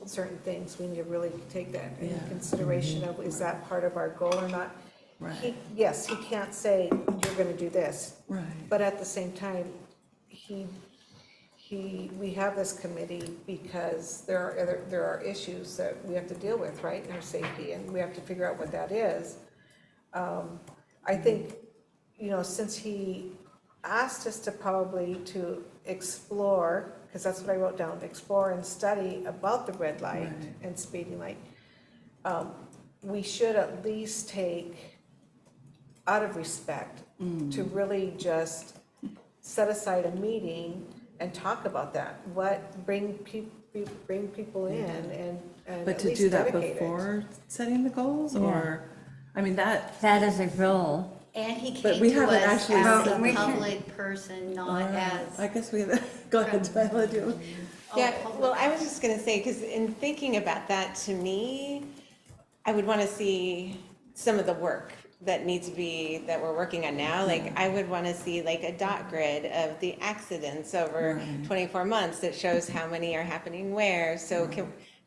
certain things, we need to really take that into consideration of, is that part of our goal or not? Right. Yes, he can't say, you're gonna do this. Right. But at the same time, we have this committee because there are issues that we have to deal with, right, in our safety, and we have to figure out what that is. I think, since he asked us to explore, because that's what I wrote down, explore and study about the red light and speeding light, we should at least take, out of respect, to really just set aside a meeting and talk about that. Bring people in and But at to least do that dedicate it. before setting the goals, or, That is a goal. And he But came we to haven't us actually as said a that. public person, not as. I guess we have, go ahead, Tyler, do you? Yeah, well, I was just gonna say, because in thinking about that, to me, I would want to see some of the work that needs to be, that we're working on now. Like, I would want to see like a dot grid of the accidents over 24 months that shows how many are happening where. So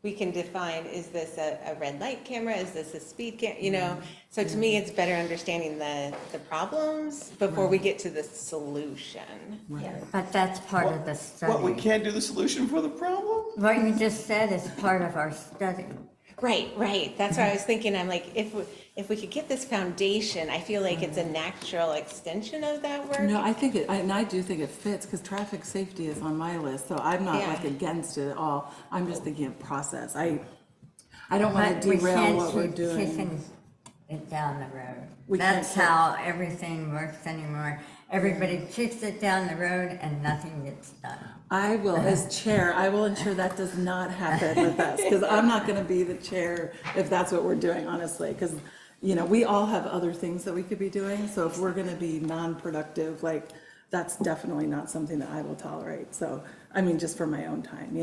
we can define, is this a red light camera? Is this a speed camera? So to me, it's better understanding the problems before we get to the solution. But that's part of the study. What, we can't do the solution for the problem? What you just said is part of our study. Right. That's what I was thinking. I'm like, if we could get this foundation, I feel like it's a natural extension of that work. No, I think I do think it fits, because traffic safety is on my list, so I'm not Yeah. like against it at all. I'm just thinking of process. I don't want But to we derail can't what we're keep doing. kicking it down the road. We That's can't how everything works anymore. Everybody kicks it down the road and nothing gets done. I will, as chair, I will ensure that does not happen with us, because I'm not going to be the chair if that's what we're doing, honestly, because, we all have other things that we could be doing, so if we're going to be non-productive, like, that's definitely not something that I will tolerate, so, just for my own time,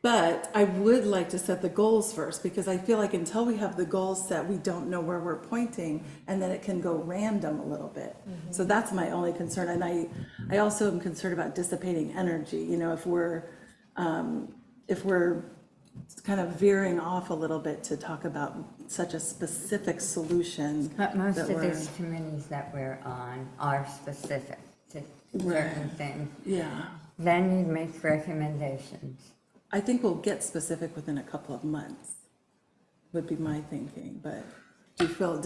But I would like to set the goals first, because I feel like until we have the goals set, we don't know where we're pointing, and then it can go random a little bit. So that's my only concern, and I also am concerned about dissipating energy, you know, if we're kind of veering off a little bit to talk about such a specific solution. But most that of we're- these committees that we're on are specific to certain things. Yeah, Then you make recommendations. I think we'll get specific within a couple of months, would be my thinking, but do you feel,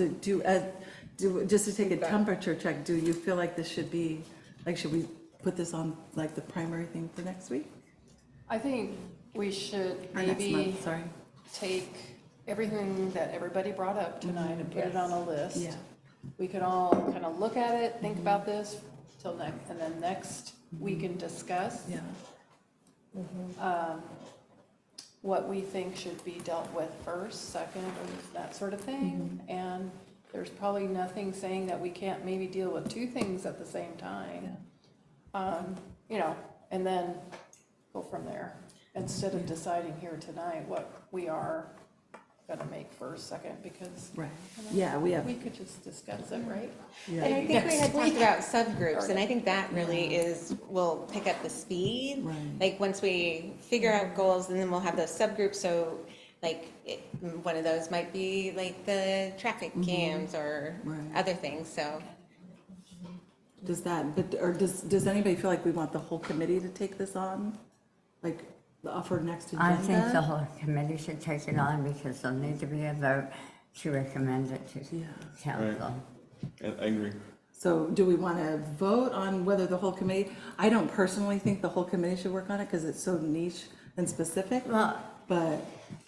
just to take a temperature check, do you feel like this should be, like, should we put this on, like, the primary thing for next week? I think we should Or next maybe month, sorry. take everything that everybody brought up tonight and put it on a list. Yeah. We could all kind of look at it, think about this till next, and then next we can discuss Yeah, what we think should be dealt with first, second, or that sort of thing. And there's probably nothing saying that we can't maybe deal with two things at the same time. You know, and then go from there, instead of deciding here tonight what we are gonna make first, second, because right, you know, yeah, we have, we could just discuss it, right? And I think we had talked about subgroups, and I think that really will pick up the speed. Right. Like, once we figure out goals, and then we'll have those subgroups, so, like, one of those might be like the traffic cams or Right. other things, so. does that, but, or does anybody feel like we want the whole committee to take this on? Like, for next agenda? I think the whole committee should take it on because there'll need to be a vote to recommend it to Yeah. council. I agree. So do we want to vote on whether the whole committee, I don't personally think the whole committee should work on it because it's so niche and specific, Well, but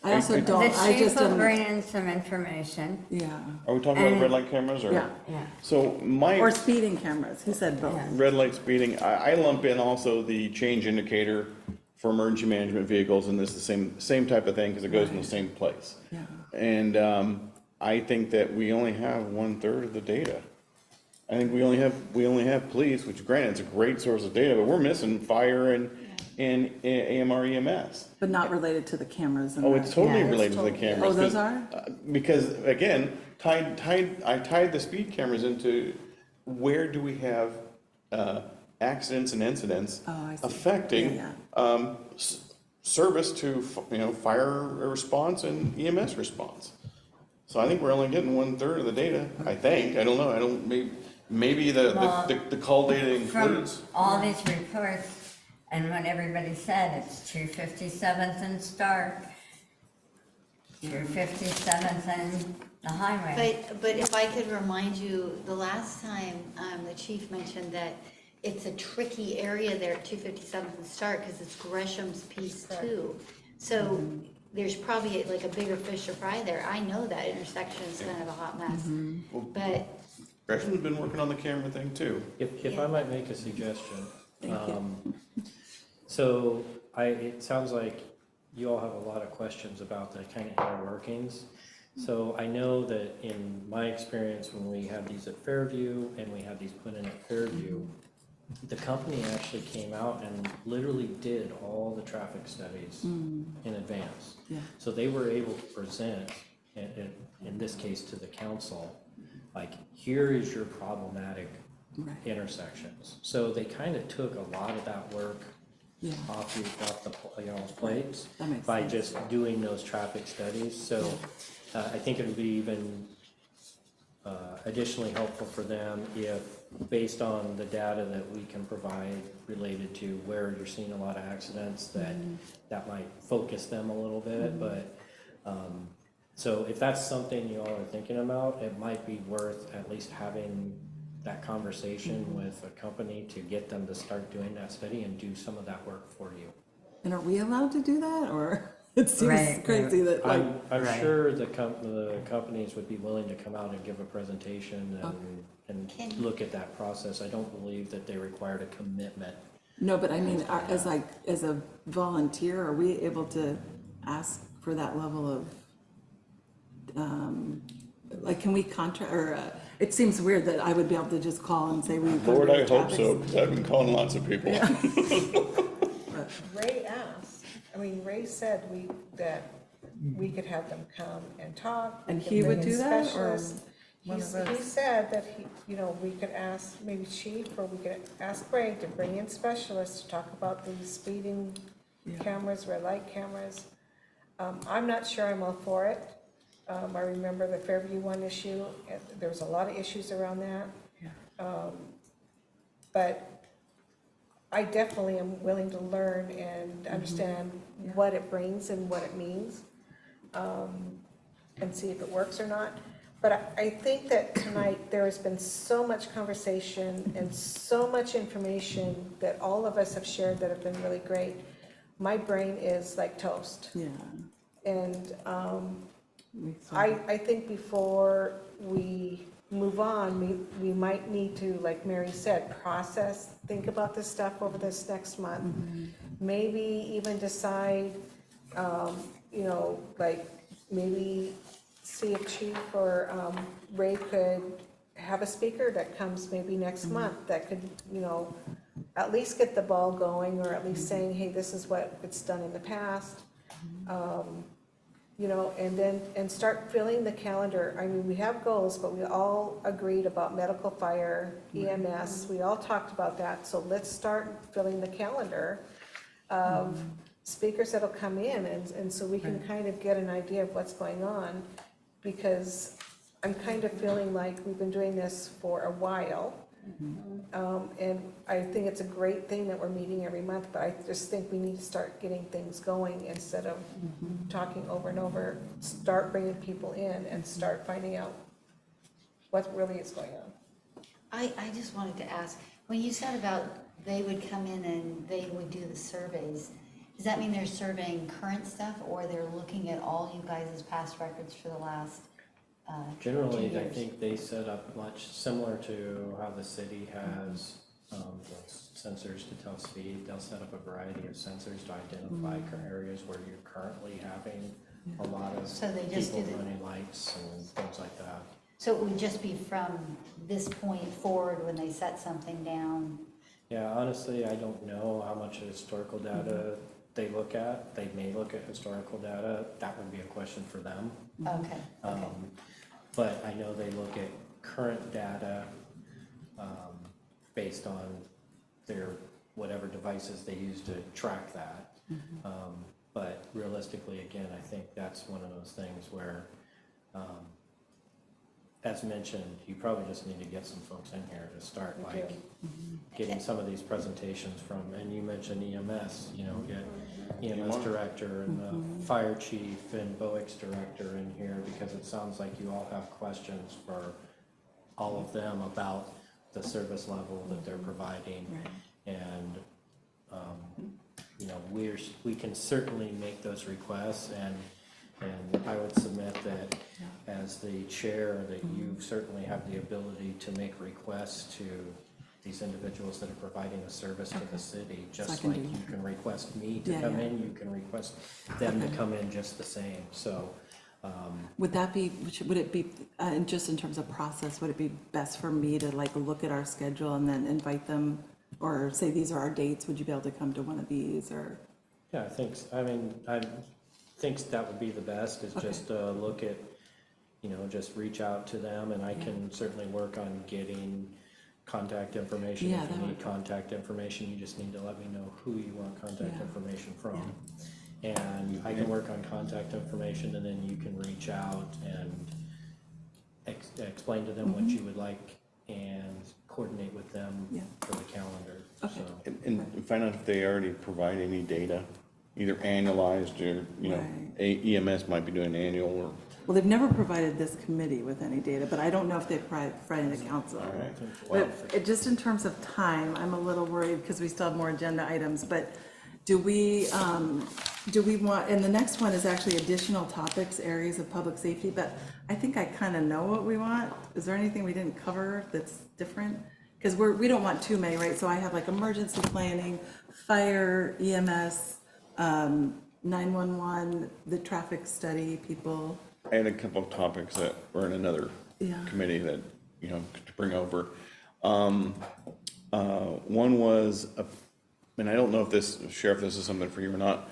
I also The don't, the I chief just will don't, bring in some information. yeah, Are we talking about And- red light cameras or? yeah. Yeah. So my. Or speeding cameras, he said both. Yeah. Red light speeding, I lump in also the change indicator for emergency management vehicles, and this is the same type of thing, because it goes in the same place. Yeah. And, I think that we only have 1/3 of the data. I think we only have police, which granted, it's a great source of data, but we're missing fire and AMR EMS. But not related to the cameras and Oh, the- it's totally Yeah, it's related to the totally- cameras. Oh, those 'cause- are? Because, again, I tied the speed cameras into where do we have, accidents and incidents Oh, I see. affecting, Yeah, service to, fire response and EMS response. So I think we're only getting 1/3 of the data, I think, I don't know, maybe Well, the call data From includes. all these reports and what everybody said, it's 257th and Stark, 257th and the highway. But if I could remind you, the last time, the chief mentioned that it's a tricky area there at 257th and Stark, because it's Gresham's piece too. So there's probably like a bigger fish to fry there. I know that intersection is kind of a hot mess. But Gresham's been working on the camera thing too. If I might make a suggestion. Thank you. So it sounds like you all have a lot of questions about the kind of inner workings. So I know that in my experience, when we had these at Fairview and we had these put in at Fairview, the company actually came out and literally did all the traffic studies in advance. Yeah. So they were able to present, in this case to the council, like, here is your problematic Right. intersections. So they kind of took a lot of that work Yeah. off the plates That makes by sense. just doing those traffic studies. So I think it would be even additionally helpful for them if, based on the data that we can provide related to where you're seeing a lot of accidents, that might focus them a little bit. But so if that's something you all are thinking about, it might be worth at least having that conversation with a company to get them to start doing that study and do some of that work for you. And are we allowed to do that, or it seems Right, crazy that like, I'm Right. sure the companies would be willing to come out and give a presentation and look at that process. I don't believe that they required a commitment. no, but I mean, as a volunteer, are we able to ask for that level of, like, can we contract, or, it seems weird that I would be able to just call and say we. Lord, I hope so, because I've been calling lots of people. Ray asked. I mean, Ray said that we could have them come and talk. we And could he bring would in do that, or specialists. one He of us? said that we could ask maybe Chief, or we could ask Ray to bring in specialists to talk about these speeding Yeah. cameras, red light cameras. I'm not sure I'm all for it. I remember the Fairview one issue, there was a lot of issues around that. Yeah. But I definitely am willing to learn and understand what it brings and what it means, and see if it works or not. But I think that tonight, there has been so much conversation and so much information that all of us have shared that have been really great. My brain is like toast. Yeah. And Makes sense. I think before we move on, we might need to, like Mary said, process, think about this stuff over this next month. Maybe even decide, like, maybe see if Chief or Ray could have a speaker that comes maybe next month that could, at least get the ball going, or at least saying, hey, this is what it's done in the past. And start filling the calendar. I mean, we have goals, but we all agreed about medical, fire, EMS. We all talked about that. So let's start filling the calendar of speakers that'll come in, and so we can kind of get an idea of what's going on. Because I'm kind of feeling like we've been doing this for a while. And I think it's a great thing that we're meeting every month, but I just think we need to start getting things going instead of talking over and over. Start bringing people in and start finding out what really is going on. I just wanted to ask, when you said about they would come in and they would do the surveys, does that mean they're surveying current stuff, or they're looking at all you guys' past records for the last 2 Generally, I years? think they set up much similar to how the city has those sensors to tell speed. They'll set up a variety of sensors to identify areas where you're currently having a lot of So they just people do the- running lights and things like that. So it would just be from this point forward when they set something down? Yeah, honestly, I don't know how much historical data they look at. They may look at historical data. That would be a question for them. Okay. But I know they look at current data based on their whatever devices they use to track that. But realistically, again, I think that's one of those things where, as mentioned, you probably just need to get some folks in here to start like getting some of these presentations from, and you mentioned EMS, get EMS director and the fire chief and BOEX director in here, because it sounds like you all have questions for all of them about the service level that they're providing. And, we can certainly make those requests, and I would submit that as the chair, that you certainly have the ability to make requests to these individuals that are providing a service to the city, just like you can request me to come in, you can request them to come in just the same, so. Would it be, just in terms of process, would it be best for me to like look at our schedule and then invite them, or say these are our dates, would you be able to come to one of these, or? Yeah, I think that would be the best, is just look at, just reach out to them, and I can certainly work on getting contact information. Yeah, If that you would- need contact information, you just need to let me know who you want contact information from. And I can work on contact information, and then you can reach out and explain to them what you would like and coordinate with them for the calendar, so. And find out if they already provide any data, either annualized or, EMS might be doing annual or. Well, they've never provided this committee with any data, but I don't know if they've provided the council. But just in terms of time, I'm a little worried because we still have more agenda items, but do we want, and the next one is actually additional topics, areas of public safety, but I think I kind of know what we want. Is there anything we didn't cover that's different? Because we don't want too many, right? So I have like emergency planning, fire, EMS, 911, the traffic study people. I had a couple of topics that were in another committee that, to bring over. One was, and I don't know if Sheriff, this is something for you or not.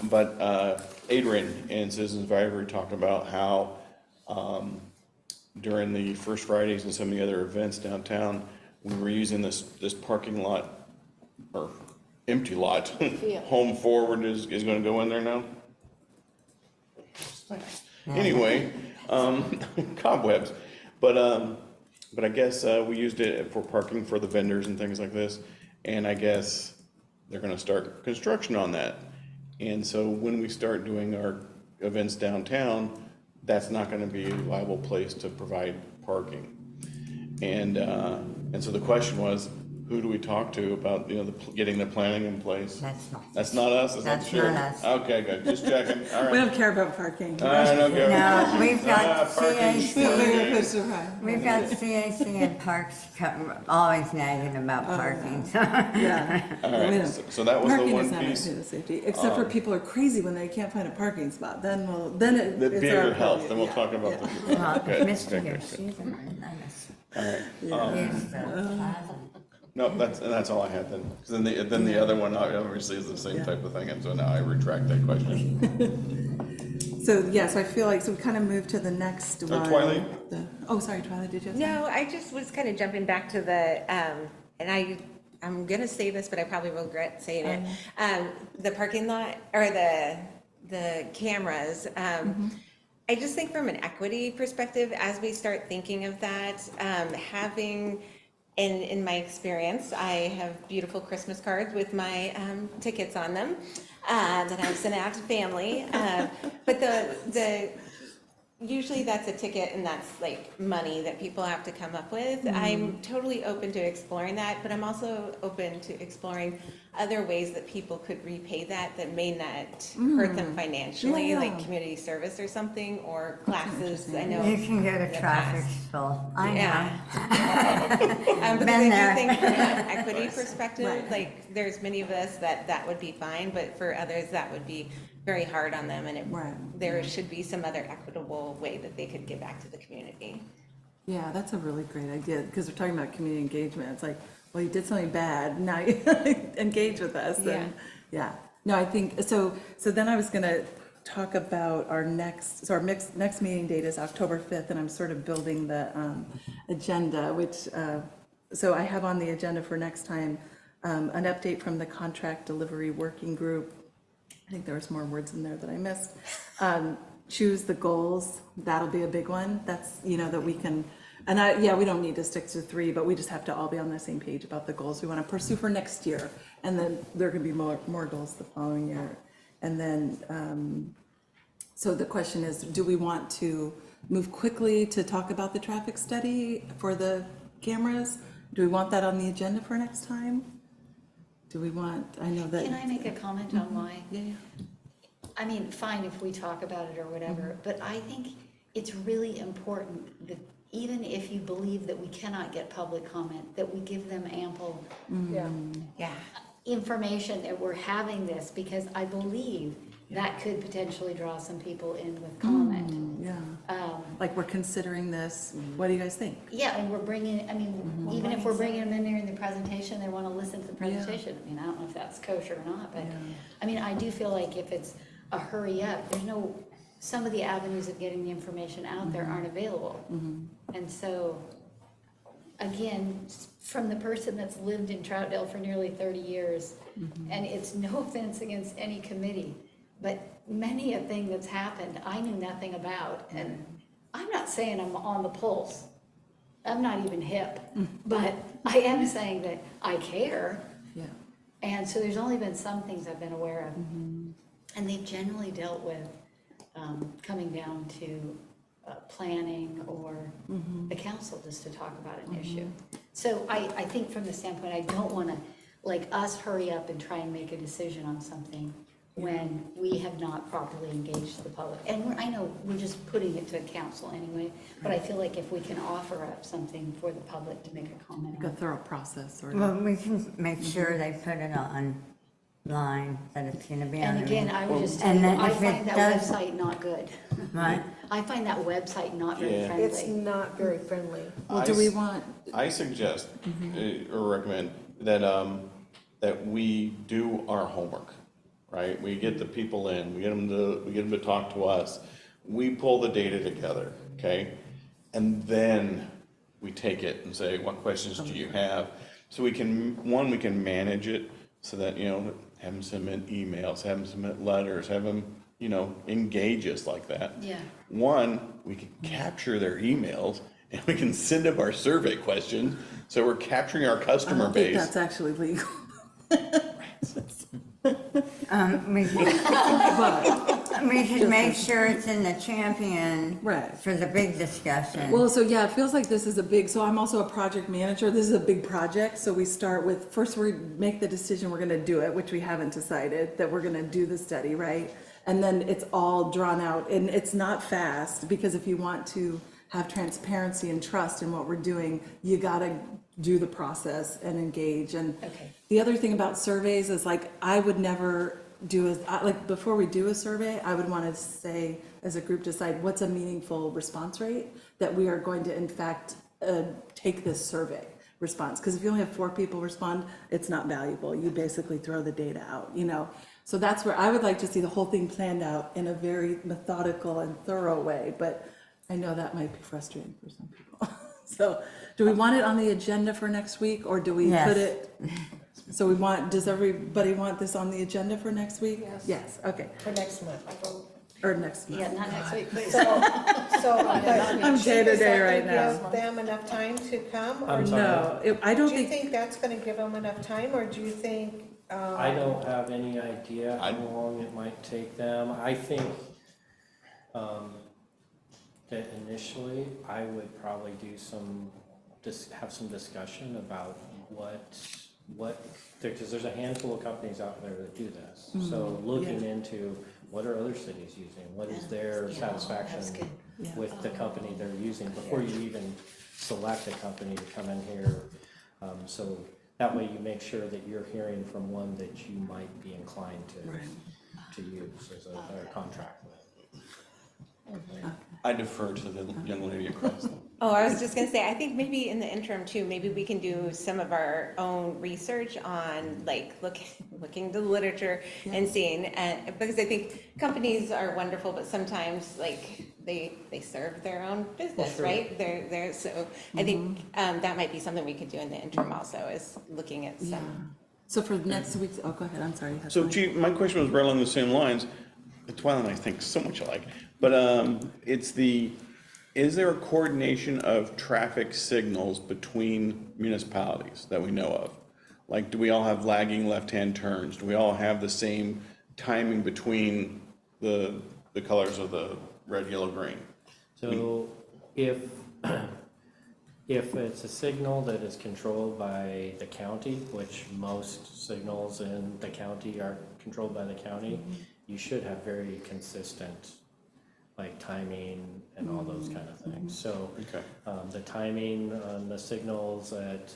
but, Adrian and Citizens Advisory talked about how, during the First Fridays and some of the other events downtown, we were using this parking lot, or empty lot. Home Forward is gonna go in there now. Anyway, cobwebs, but I guess, we used it for parking for the vendors and things like this, and I guess they're gonna start construction on that. And so when we start doing our events downtown, that's not gonna be a viable place to provide parking. And so the question was, who do we talk to about, getting the planning in place? That's not That's not us? That's That's the sheriff? not us. Okay, good, just checking, all We right. don't care about parking. I don't care. No, we've got Parking. CAC, we've got CAC and Parks always nagging about parking, so. Yeah. All We right, don't- so that was the Parking one is not piece. to the safety, except for people are crazy when they can't find a parking spot, then it's The our bigger health, purview. then we'll Yeah, talk about yeah. the. Well, Okay, if Mr. okay, here, okay. she's a nice. All right, Use the plaza. no, that's all I had then, 'cause then the other one obviously is the same Yeah. type of thing, and so now I retract that question. So, yeah, so I feel like, so we kind of moved to the next one. Twilight? Oh, sorry, Twilight, did you have something? No, I just was kind of jumping back to the, and I'm gonna say this, but I probably will regret saying it. The parking lot, or the cameras, I just think from an equity perspective, as we start thinking of that, having, in my experience, I have beautiful Christmas cards with my tickets on them that I've sent out to family. But usually that's a ticket and that's like money that people have to come up with. I'm totally open to exploring that, but I'm also open to exploring other ways that people could repay that may not hurt them financially, Yeah. like community service or something, or classes. I know. You can go in to the traffic past. school, I Yeah. know. But Been I there. do think from an equity perspective, Right. like, there's many of us that would be fine, but for others, that would be very hard on them, and Right. there should be some other equitable way that they could give back to the community. Yeah, that's a really great idea, because we're talking about community engagement. It's like, well, you did something bad, now you engage with us. And, yeah. No, I think, so then I was gonna talk about our next meeting date is October 5th, and I'm sort of building the agenda, which, so I have on the agenda for next time, an update from the contract delivery working group. I think there was more words in there that I missed. Choose the goals, that'll be a big one. That's, that we can, and we don't need to stick to 3, but we just have to all be on the same page about the goals we want to pursue for next year. And then there can be more goals the following year. And then, so the question is, do we want to move quickly to talk about the traffic study for the cameras? Do we want that on the agenda for next time? Do we want, I know that. Can I make a comment on why? Yeah. I mean, fine if we talk about it or whatever, but I think it's really important that even if you believe that we cannot get public comment, that we give them ample Yeah. information that we're having this, because I believe that could potentially draw some people in with comment. Yeah, Um, like we're considering this, what do you guys think? Yeah, and we're bringing, I mean, even if we're bringing them in there in the presentation, they want to listen to the presentation. I mean, I don't know if that's kosher or not, but, I mean, I do feel like if it's a hurry up, some of the avenues of getting the information out there aren't available. And so, again, from the person that's lived in Troutdale for nearly 30 years, and it's no offense against any committee, but many a thing that's happened, I knew nothing about, and I'm not saying I'm on the pulse. I'm not even hip, but I am saying that I care. Yeah. And so there's only been some things I've been aware of. And they've generally dealt with coming down to planning or the council just to talk about an issue. So I think from the standpoint, I don't want to, like, us hurry up and try and make a decision on something when we have not properly engaged the public. And I know we're just putting it to council anyway, but I feel like if we can offer up something for the public to make a comment Like a on. thorough process or. Well, we can make sure they put it online, that it's gonna be on And the. again, I would just tell And you, then I if it find that does- website not good. What? I find that website not very Yeah. friendly. It's not very friendly. Well, do we want, I suggest, or recommend, that we do our homework right? We get the people in, we get them to talk to us. We pull the data together, okay? And then we take it and say, what questions do you have? So we can manage it so that, have them submit emails, have them submit letters, have them, engage us like that. Yeah. One, we can capture their emails and we can send them our survey questions. So we're capturing our I customer don't think base. that's actually legal. We should, But, we should make sure it's in the champion Right. for the big discussion. well, so yeah, it feels like this is a big, so I'm also a project manager. This is a big project. So we start with, first we make the decision we're gonna do it, which we haven't decided, that we're gonna do the study, right? And then it's all drawn out, and it's not fast, because if you want to have transparency and trust in what we're doing, you gotta do the process and engage. And Okay. the other thing about surveys is, like, I would never like, before we do a survey, I would want to say, as a group, decide what's a meaningful response rate that we are going to, in fact, take this survey response. Because if you only have 4 people respond, it's not valuable. You basically throw the data out, So that's where I would like to see the whole thing planned out in a very methodical and thorough way, but I know that might be frustrating for some people. So, do we want it on the agenda for next week, or do we Yes. put it? So does everybody want this on the agenda for next week? Yes. Yes, okay, For next month. or next month. Yeah, not next week, please. So, I'm day to day right now. Give them enough time to come, or I'm do sorry. No, I don't you think, think that's gonna give them enough time, or do you think? I don't have any idea how long it might take them. I think that initially I would probably do have some discussion about what, because there's a handful of companies out there that do this. So looking into what are other cities using, what is their Yeah, satisfaction that's good. with the company they're using before you even select a company to come in here. So that way you make sure that you're hearing from one that you might be inclined to use as a contract with. I defer to the young lady across. Oh, I was just gonna say, I think maybe in the interim too, maybe we can do some of our own research on, like, looking to the literature and seeing, because I think companies are wonderful, but sometimes, like, they serve their own business, sure. right? They're, so I think, that might be something we could do in the interim also, is looking at some. so for next week's, oh, go ahead, I'm sorry. So, Chief, my question was right along the same lines. Twyla and I think so much alike, but is there a coordination of traffic signals between municipalities that we know of? Like, do we all have lagging left-hand turns? Do we all have the same timing between the colors of the red, yellow, green? So if it's a signal that is controlled by the county, which most signals in the county are controlled by the county, you should have very consistent, like, timing and all those kind of things. So Okay. the timing on the signals at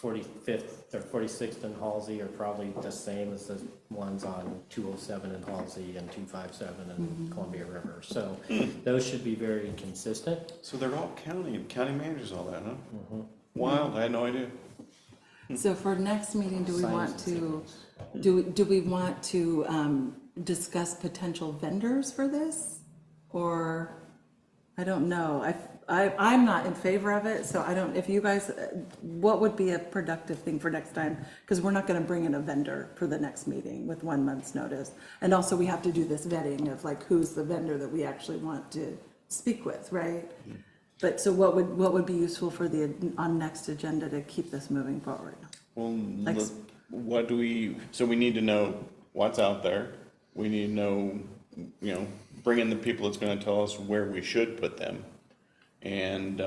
45th or 46th in Halsey are probably the same as the ones on 207 in Halsey and 257 in Columbia River. So those should be very consistent. So they're all county managers, all that, huh? Wild, I had no idea. So for next meeting, do we Signs want and to, signals. do we want to discuss potential vendors for this? Or, I don't know, I'm not in favor of it, so I don't, if you guys, what would be a productive thing for next time? Because we're not gonna bring in a vendor for the next meeting with 1 month's notice. And also, we have to do this vetting of, like, who's the vendor that we actually want to speak with, right? But, so what would be useful for on next agenda to keep this moving forward? Well, Like- so we need to know what's out there. We need to know, bring in the people that's gonna tell us where we should put them. And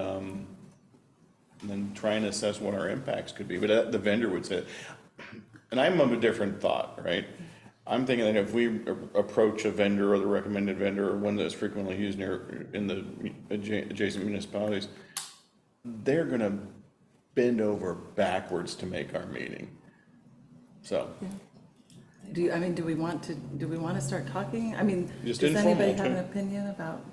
then try and assess what our impacts could be. But the vendor would say, and I'm of a different thought, right? I'm thinking that if we approach a vendor or the recommended vendor or one that's frequently used in the adjacent municipalities, they're gonna bend over backwards to make our meeting. So, Do we want to start talking? I mean, Just does anybody informal, have an too. opinion about?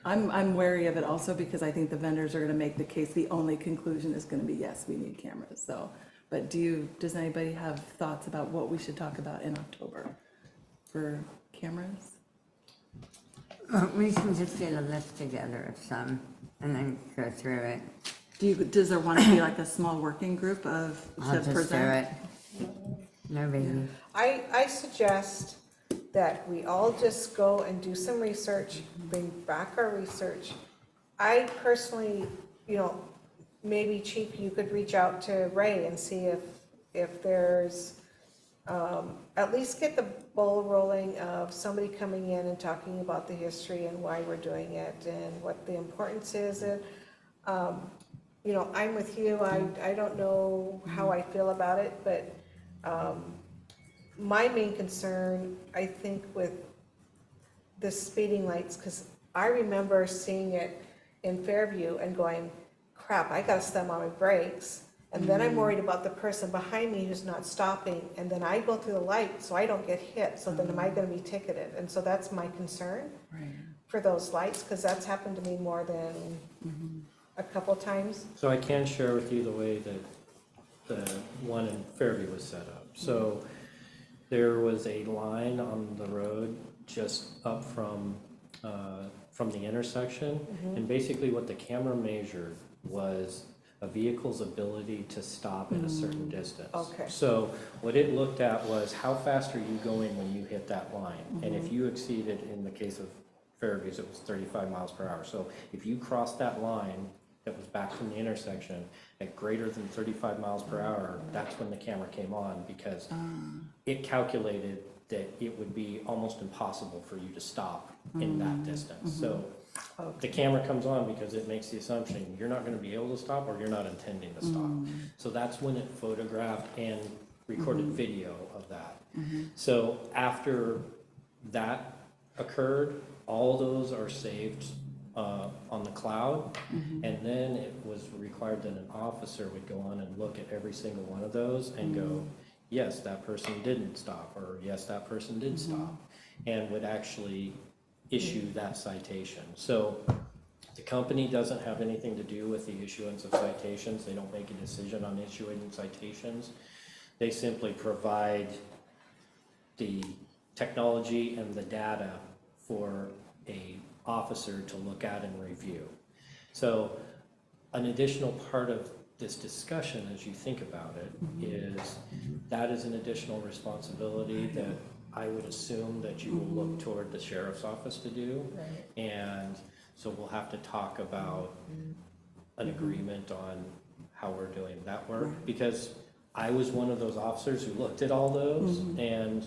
I'm wary of it also because I think the vendors are gonna make the case, the only conclusion is gonna be, yes, we need cameras, so But does anybody have thoughts about what we should talk about in October for cameras? We can just get a list together of some and then go through it. Does there want to be like a small working group of, I'll to just do present? it. No biggie. I suggest that we all just go and do some research, bring back our research. I personally, maybe Chief, you could reach out to Ray and see if there's, at least get the ball rolling of somebody coming in and talking about the history and why we're doing it and what the importance is. And, I'm with you. I don't know how I feel about it, but my main concern, I think, with the speeding lights, because I remember seeing it in Fairview and going, crap, I gotta slam on my brakes. And then I'm worried about the person behind me who's not stopping, and then I go through the light so I don't get hit, so then am I gonna be ticketed? And so that's my concern for those lights, because that's happened to me more than a couple times. So I can share with you the way that the one in Fairview was set up. So there was a line on the road just up from the intersection. And basically what the camera measured was a vehicle's ability to stop at a certain distance. Okay. So what it looked at was how fast are you going when you hit that line? And if you exceeded, in the case of Fairviews, it was 35 miles per hour. So if you crossed that line that was back from the intersection at greater than 35 miles per hour, that's when the camera came on, because it calculated that it would be almost impossible for you to stop in that distance. So the camera comes on because it makes the assumption you're not going to be able to stop or you're not intending to stop. So that's when it photographed and recorded video of that. So after that occurred, all those are saved on the cloud, and then it was required that an officer would go on and look at every single one of those and go, yes, that person didn't stop, or yes, that person did stop, and would actually issue that citation. So the company doesn't have anything to do with the issuance of citations. They don't make a decision on issuing citations. They simply provide the technology and the data for a officer to look at and review. So an additional part of this discussion, as you think about it, is that is an additional responsibility that I would assume that you will look toward the sheriff's office to do. And so we'll have to talk about an agreement on how we're doing that work, because I was one of those officers who looked at all those, and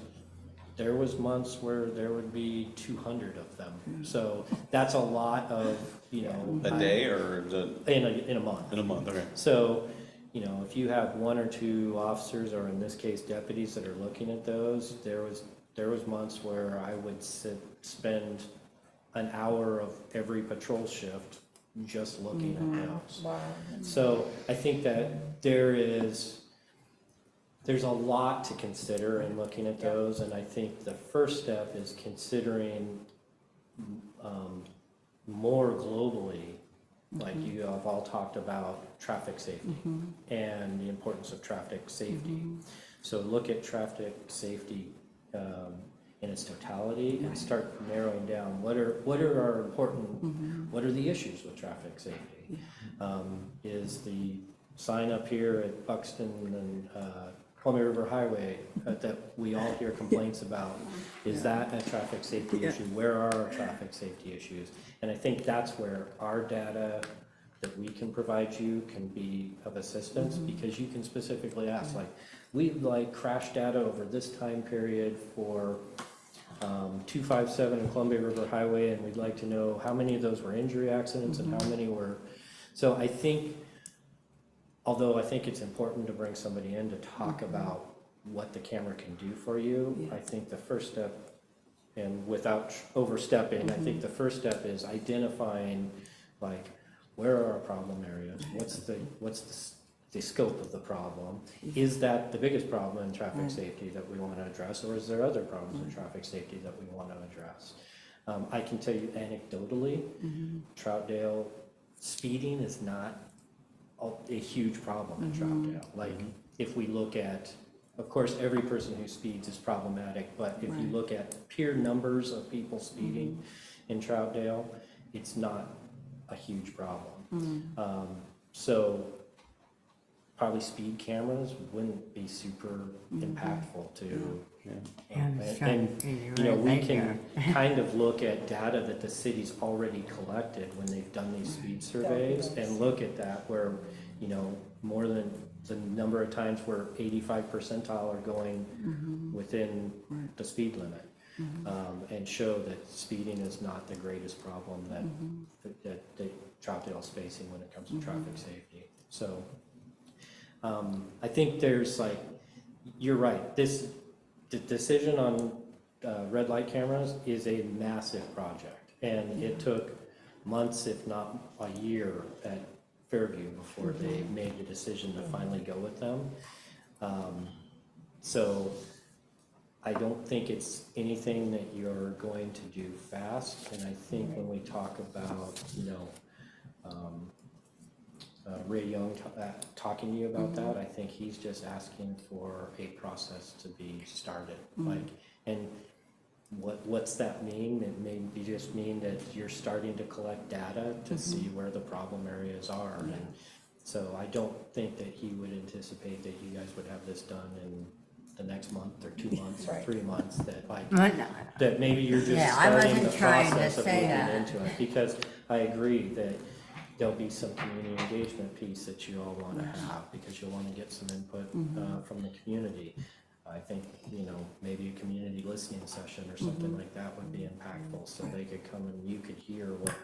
there was months where there would be 200 of them. So that's a lot of, A day or is it? in a month. In a month, okay. So, if you have one or two officers, or in this case deputies, that are looking at those, there was months where I would spend an hour of every patrol shift just looking at those. Wow. So I think that there's a lot to consider in looking at those, and I think the first step is considering more globally, like you have all talked about traffic safety and the importance of traffic safety. So look at traffic safety in its totality and start narrowing down what are our important, what are the issues with traffic safety? Is the sign up here at Buxton and Columbia River Highway that we all hear complaints about, is that a traffic safety issue? Where are our traffic safety issues? And I think that's where our data that we can provide you can be of assistance, because you can specifically ask, like, we'd like crash data over this time period for 257 and Columbia River Highway, and we'd like to know how many of those were injury accidents and how many were. So I think, although I think it's important to bring somebody in to talk about what the camera can do for you, I think the first step, and without overstepping, I think the first step is identifying, like, where are our problem areas? What's the scope of the problem? Is that the biggest problem in traffic safety that we want to address, or is there other problems in traffic safety that we want to address? I can tell you anecdotally, Troutdale speeding is not a huge problem in Troutdale. Like, if we look at, of course, every person who speeds is problematic, but if you look at pure numbers of people speeding in Troutdale, it's not a huge problem. So probably speed cameras wouldn't be super impactful to. And, you know, we can kind of look at data that the city's already collected when they've done these speed surveys and look at that where, you know, more than the number of times where 85 percentile are going within the speed limit. And show that speeding is not the greatest problem that Troutdale's facing when it comes to traffic safety. So I think there's like, you're right, the decision on red light cameras is a massive project. And it took months, if not a year at Fairview before they made the decision to finally go with them. So I don't think it's anything that you're going to do fast. And I think when we talk about, you know, Ray Young talking to you about that, I think he's just asking for a process to be started. Like, and what's that mean? It may just mean that you're starting to collect data to see where the problem areas are. And so I don't think that he would anticipate that you guys would have this done in the next month or 2 months or 3 months, that like, that maybe you're just starting the process of looking into it. Because I agree that there'll be some community engagement piece that you all want to have, because you'll want to get some input from the community. I think, you know, maybe a community listening session or something like that would be impactful, so they could come and you could hear what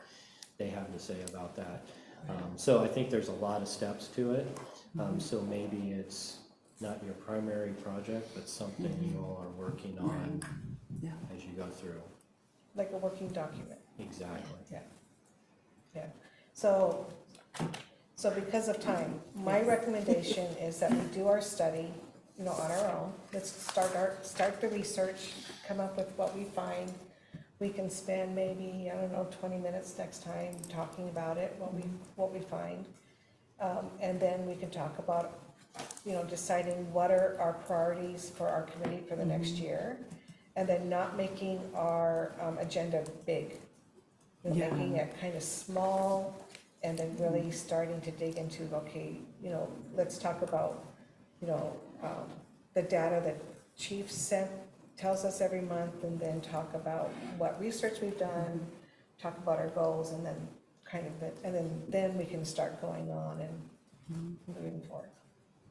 they have to say about that. So I think there's a lot of steps to it. So maybe it's not your primary project, but something you all are working on as you go through. Like a working document. Exactly. Yeah. So because of time, my recommendation is that we do our study, you know, on our own. Let's start the research, come up with what we find. We can spend maybe, I don't know, 20 minutes next time talking about it, what we find. And then we can talk about, you know, deciding what are our priorities for our committee for the next year. And then not making our agenda big. Making it kind of small, and then really starting to dig into, okay, you know, let's talk about, you know, the data that Chief tells us every month, and then talk about what research we've done, talk about our goals, and then kind of, and then we can start going on and moving forward.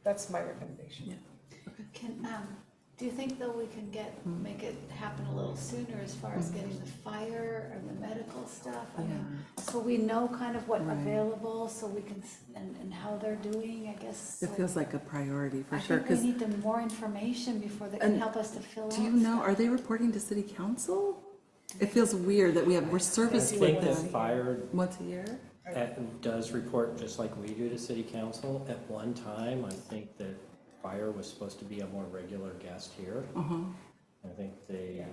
That's my recommendation. Can, do you think though we can make it happen a little sooner as far as getting the fire and the medical stuff? I mean, so we know kind of what's available, so we can, and how they're doing, I guess. It feels like a priority for I sure. think we need them more information before they can help us to fill out. Do you know, stuff. are they reporting to city council? It feels weird that we're servicing I with think that them fire once a year? does report just like we do to city council. At one time, I think that fire was supposed to be a more regular guest here. I think they.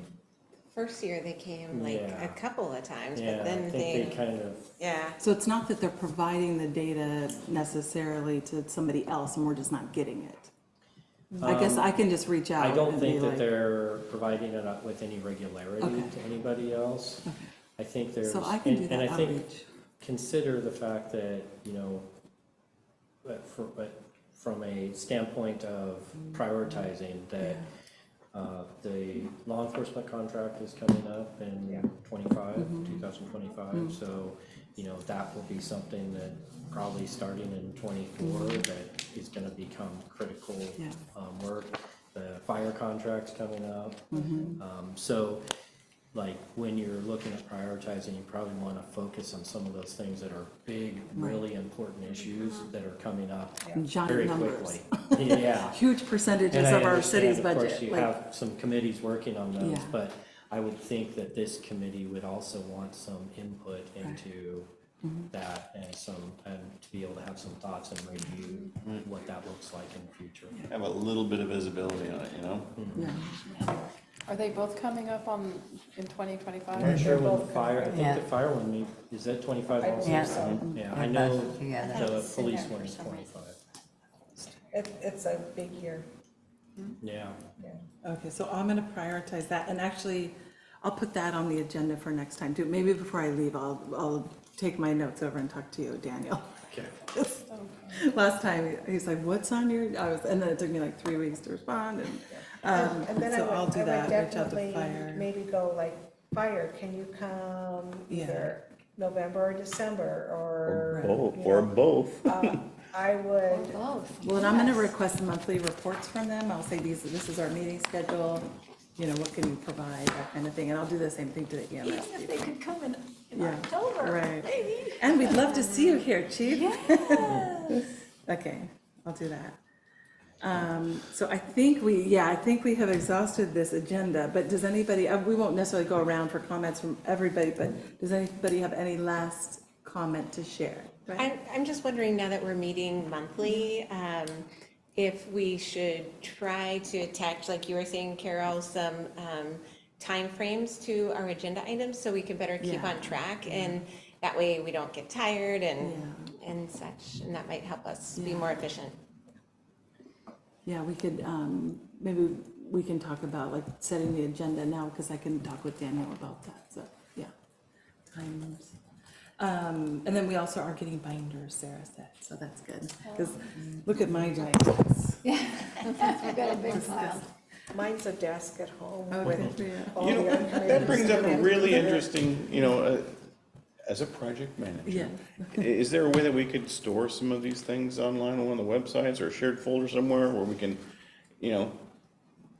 First year they came like a couple of times, but then I think they kind of. So it's not that they're providing the data necessarily to somebody else and we're just not getting it. I guess I can just reach out. I don't and think be that like, they're providing it up with any regularity to anybody else. I think there's, So I can do that and I think outreach. consider the fact that, you know, from a standpoint of prioritizing that the law enforcement contract is coming up in 2025. So, you know, that will be something that probably starting in 24 that is going to become critical work. The fire contract's coming up. So, like, when you're looking at prioritizing, you probably want to focus on some of those things that are big, really important issues that are coming up Giant very numbers. quickly. Huge percentages And I of our understand, city's of budget. course, you like- have some committees working on those, Yeah. but I would think that this committee would also want some input into that and to be able to have some thoughts and review what that looks like in the future. Have a little bit of visibility on it, you know? Yeah. Are they both coming up in 2025? I'm not sure when the both fire, I think Yeah. the fire one, is that 25 also? believe so. Yeah, Yeah, I know that's together. I thought it the was in police there one for is some 25. It's a big year. Yeah. Okay, so I'm gonna prioritize that, and actually, I'll put that on the agenda for next time too. Maybe before I leave, I'll take my notes over and talk to you, Daniel. Okay. Last time, he's like, what's on your, and then it took me like 3 weeks to respond, And then so I'll do that, reach out to definitely fire. maybe go like, fire, can you come Yeah. either November or December, or, Both, you or know, both. I would, Both. Well, and I'm gonna yes. request monthly reports from them. I'll say this is our meeting schedule, you know, what can you provide, that kind of thing, and I'll do the same thing to the EMS Even if they people. could come in Yeah, October, right. maybe. And we'd love to see you here, chief. Yes. Okay, I'll do that. So I think we have exhausted this agenda, but does anybody, we won't necessarily go around for comments from everybody, but does anybody have any last comment to share? Right? I'm just wondering, now that we're meeting monthly, if we should try to attach, like you were saying, Carol, some timeframes to our agenda items so we can better keep Yeah. on track, and that way we don't get tired and such, and that might help us be more efficient. Yeah, we could, maybe we can talk about like setting the agenda now, because I can talk with Daniel about that, so, yeah. Times. And then we also are getting binders, Sarah said, so that's good, because look at my giant desk. We've got a big pile. mine's a desk at home Okay, with yeah. all You the know, uncommitted that brings up a stuff. really interesting, you know, as a project manager. Yeah. Is there a way that we could store some of these things online on one of the websites or a shared folder somewhere where we can, you know,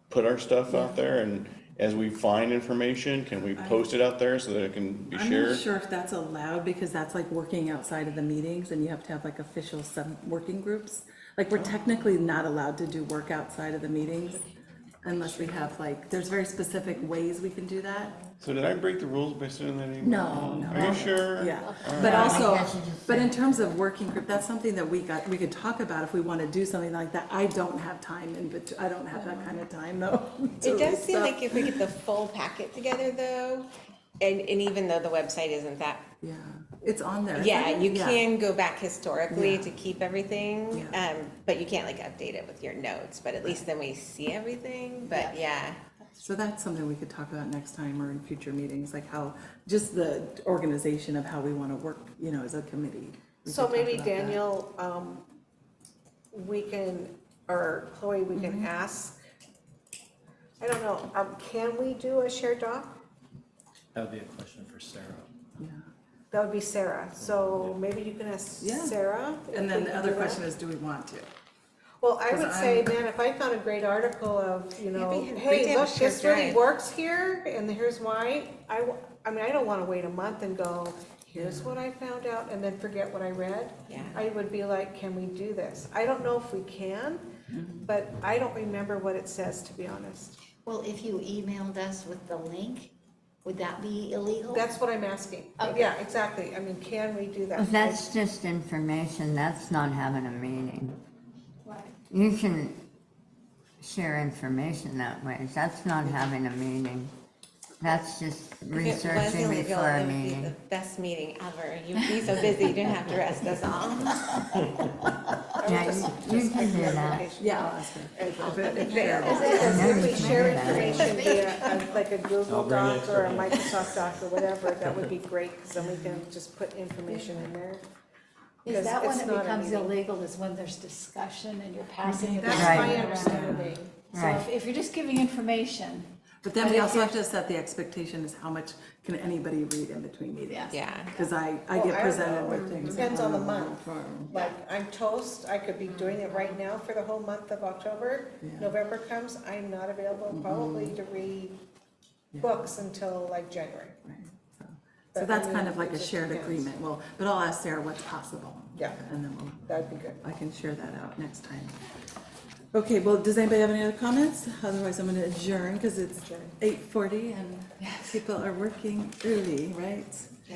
put our stuff out there, and as we find information, can we post it out there so that it can be I'm shared? not sure if that's allowed, because that's like working outside of the meetings, and you have to have like official working groups. Like, we're technically not allowed to do work outside of the meetings unless we have like, there's very specific ways we can do that. So did I break the rules by sending that email? No. Are you sure? Yeah, All but right. also, I guess you just but in said- terms of working group, that's something that we could talk about if we want to do something like that. I don't have time I don't have that kind of time though. to It does read seem stuff. like if we get the full packet together though, and even though the website isn't that, Yeah, it's on there. yeah, isn't it? you can go back historically Yeah. to keep everything, Yeah. but you can't like update it with your notes, but at least then we see everything, but yeah. So that's something we could talk about next time or in future meetings, like how, just the organization of how we want to work, you know, as a committee. We So could talk maybe about that. Daniel, we can, or Chloe, we can ask, I don't know, can we do a shared doc? That would be a question for Sarah. Yeah. That would be Sarah, so maybe you can ask Yeah. Sarah. if And then we the can other do that. question is, do we want to? Well, I 'Cause would say, I'm- man, if I found a great article of, you know, Maybe we hey, could have look, a shared this really drive. works here, and here's why, I mean, I don't wanna wait a month and go, here's what I found out, and then forget what I read. Yeah. I would be like, can we do this? I don't know if we can, Mm-hmm. but I don't remember what it says, to be honest. Well, if you emailed us with the link, would that be illegal? That's what I'm asking. Okay. Yeah, exactly, I mean, can we do that? If that's just information, that's not having a meeting. Right. You can share information that way, that's not having a meeting. That's just If it was researching illegal, before a it would be meeting. the best meeting ever. You'd be so busy, you didn't have to rest us all. Yeah, you can do that. Yeah, I'll ask her. If we share information via, like a I'll Google bring Doc extra or a hands. Microsoft Doc or whatever, that would be great, because then we can just put information in there. Is that when It's it not a becomes meeting. illegal, is when there's discussion and you're passing it That's around? Right. my understanding. So Right. if you're just giving information, But then But we if also you're- have to set the expectation is how much can anybody read in between meetings? Yeah. Yeah. Because I Well, get don't presented know. with things. Depends on the that I month. want from- Like, I'm toast, I could be doing it right now for the whole month of October. Yeah. November comes, I'm not available probably to read Yeah. books until like January. Right, so- But So that's I kind mean, of like it a just shared depends. agreement, well, but I'll ask Sarah what's possible. Yeah. And then That'd be good. I can share that out next time. Okay, well, does anybody have any other comments? Otherwise, I'm gonna adjourn, because it's Adjourn. 8:40 and people are working early, right?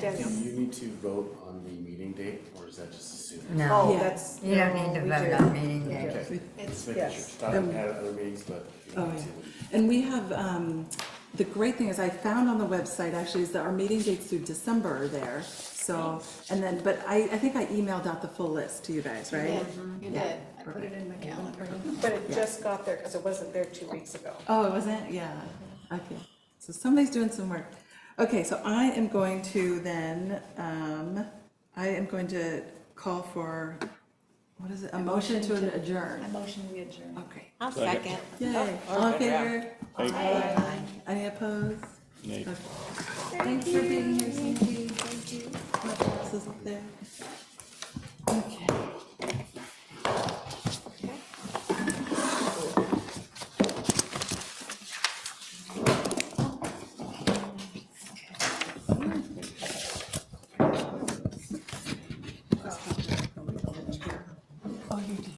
Daniel? Do you need to vote on the meeting date, or is that just assumed? No, Oh, Yeah. that's. you don't need to we vote do. on meeting Okay. dates. Okay, just making sure, Yes. thought we had other meetings, but if you Oh, need yeah. to. And we have, the great thing is I found on the website actually is that our meeting dates through December are there. So, and then, but I think I emailed out the full list to you guys, right? You Yeah. did. I put it in my calendar. But it just got there because it wasn't there 2 weeks ago. Oh, it wasn't? Yeah. Okay. So somebody's doing some work. Okay, so I am going to then, I am going to call for, what is it? A motion to adjourn. I motion we adjourn. Okay. I'll Second. second. Yay. All in favor? Aye. Any opposed? Nay. Okay. Thanks for being here, Cindy. Thank you. My boss is up there. Okay.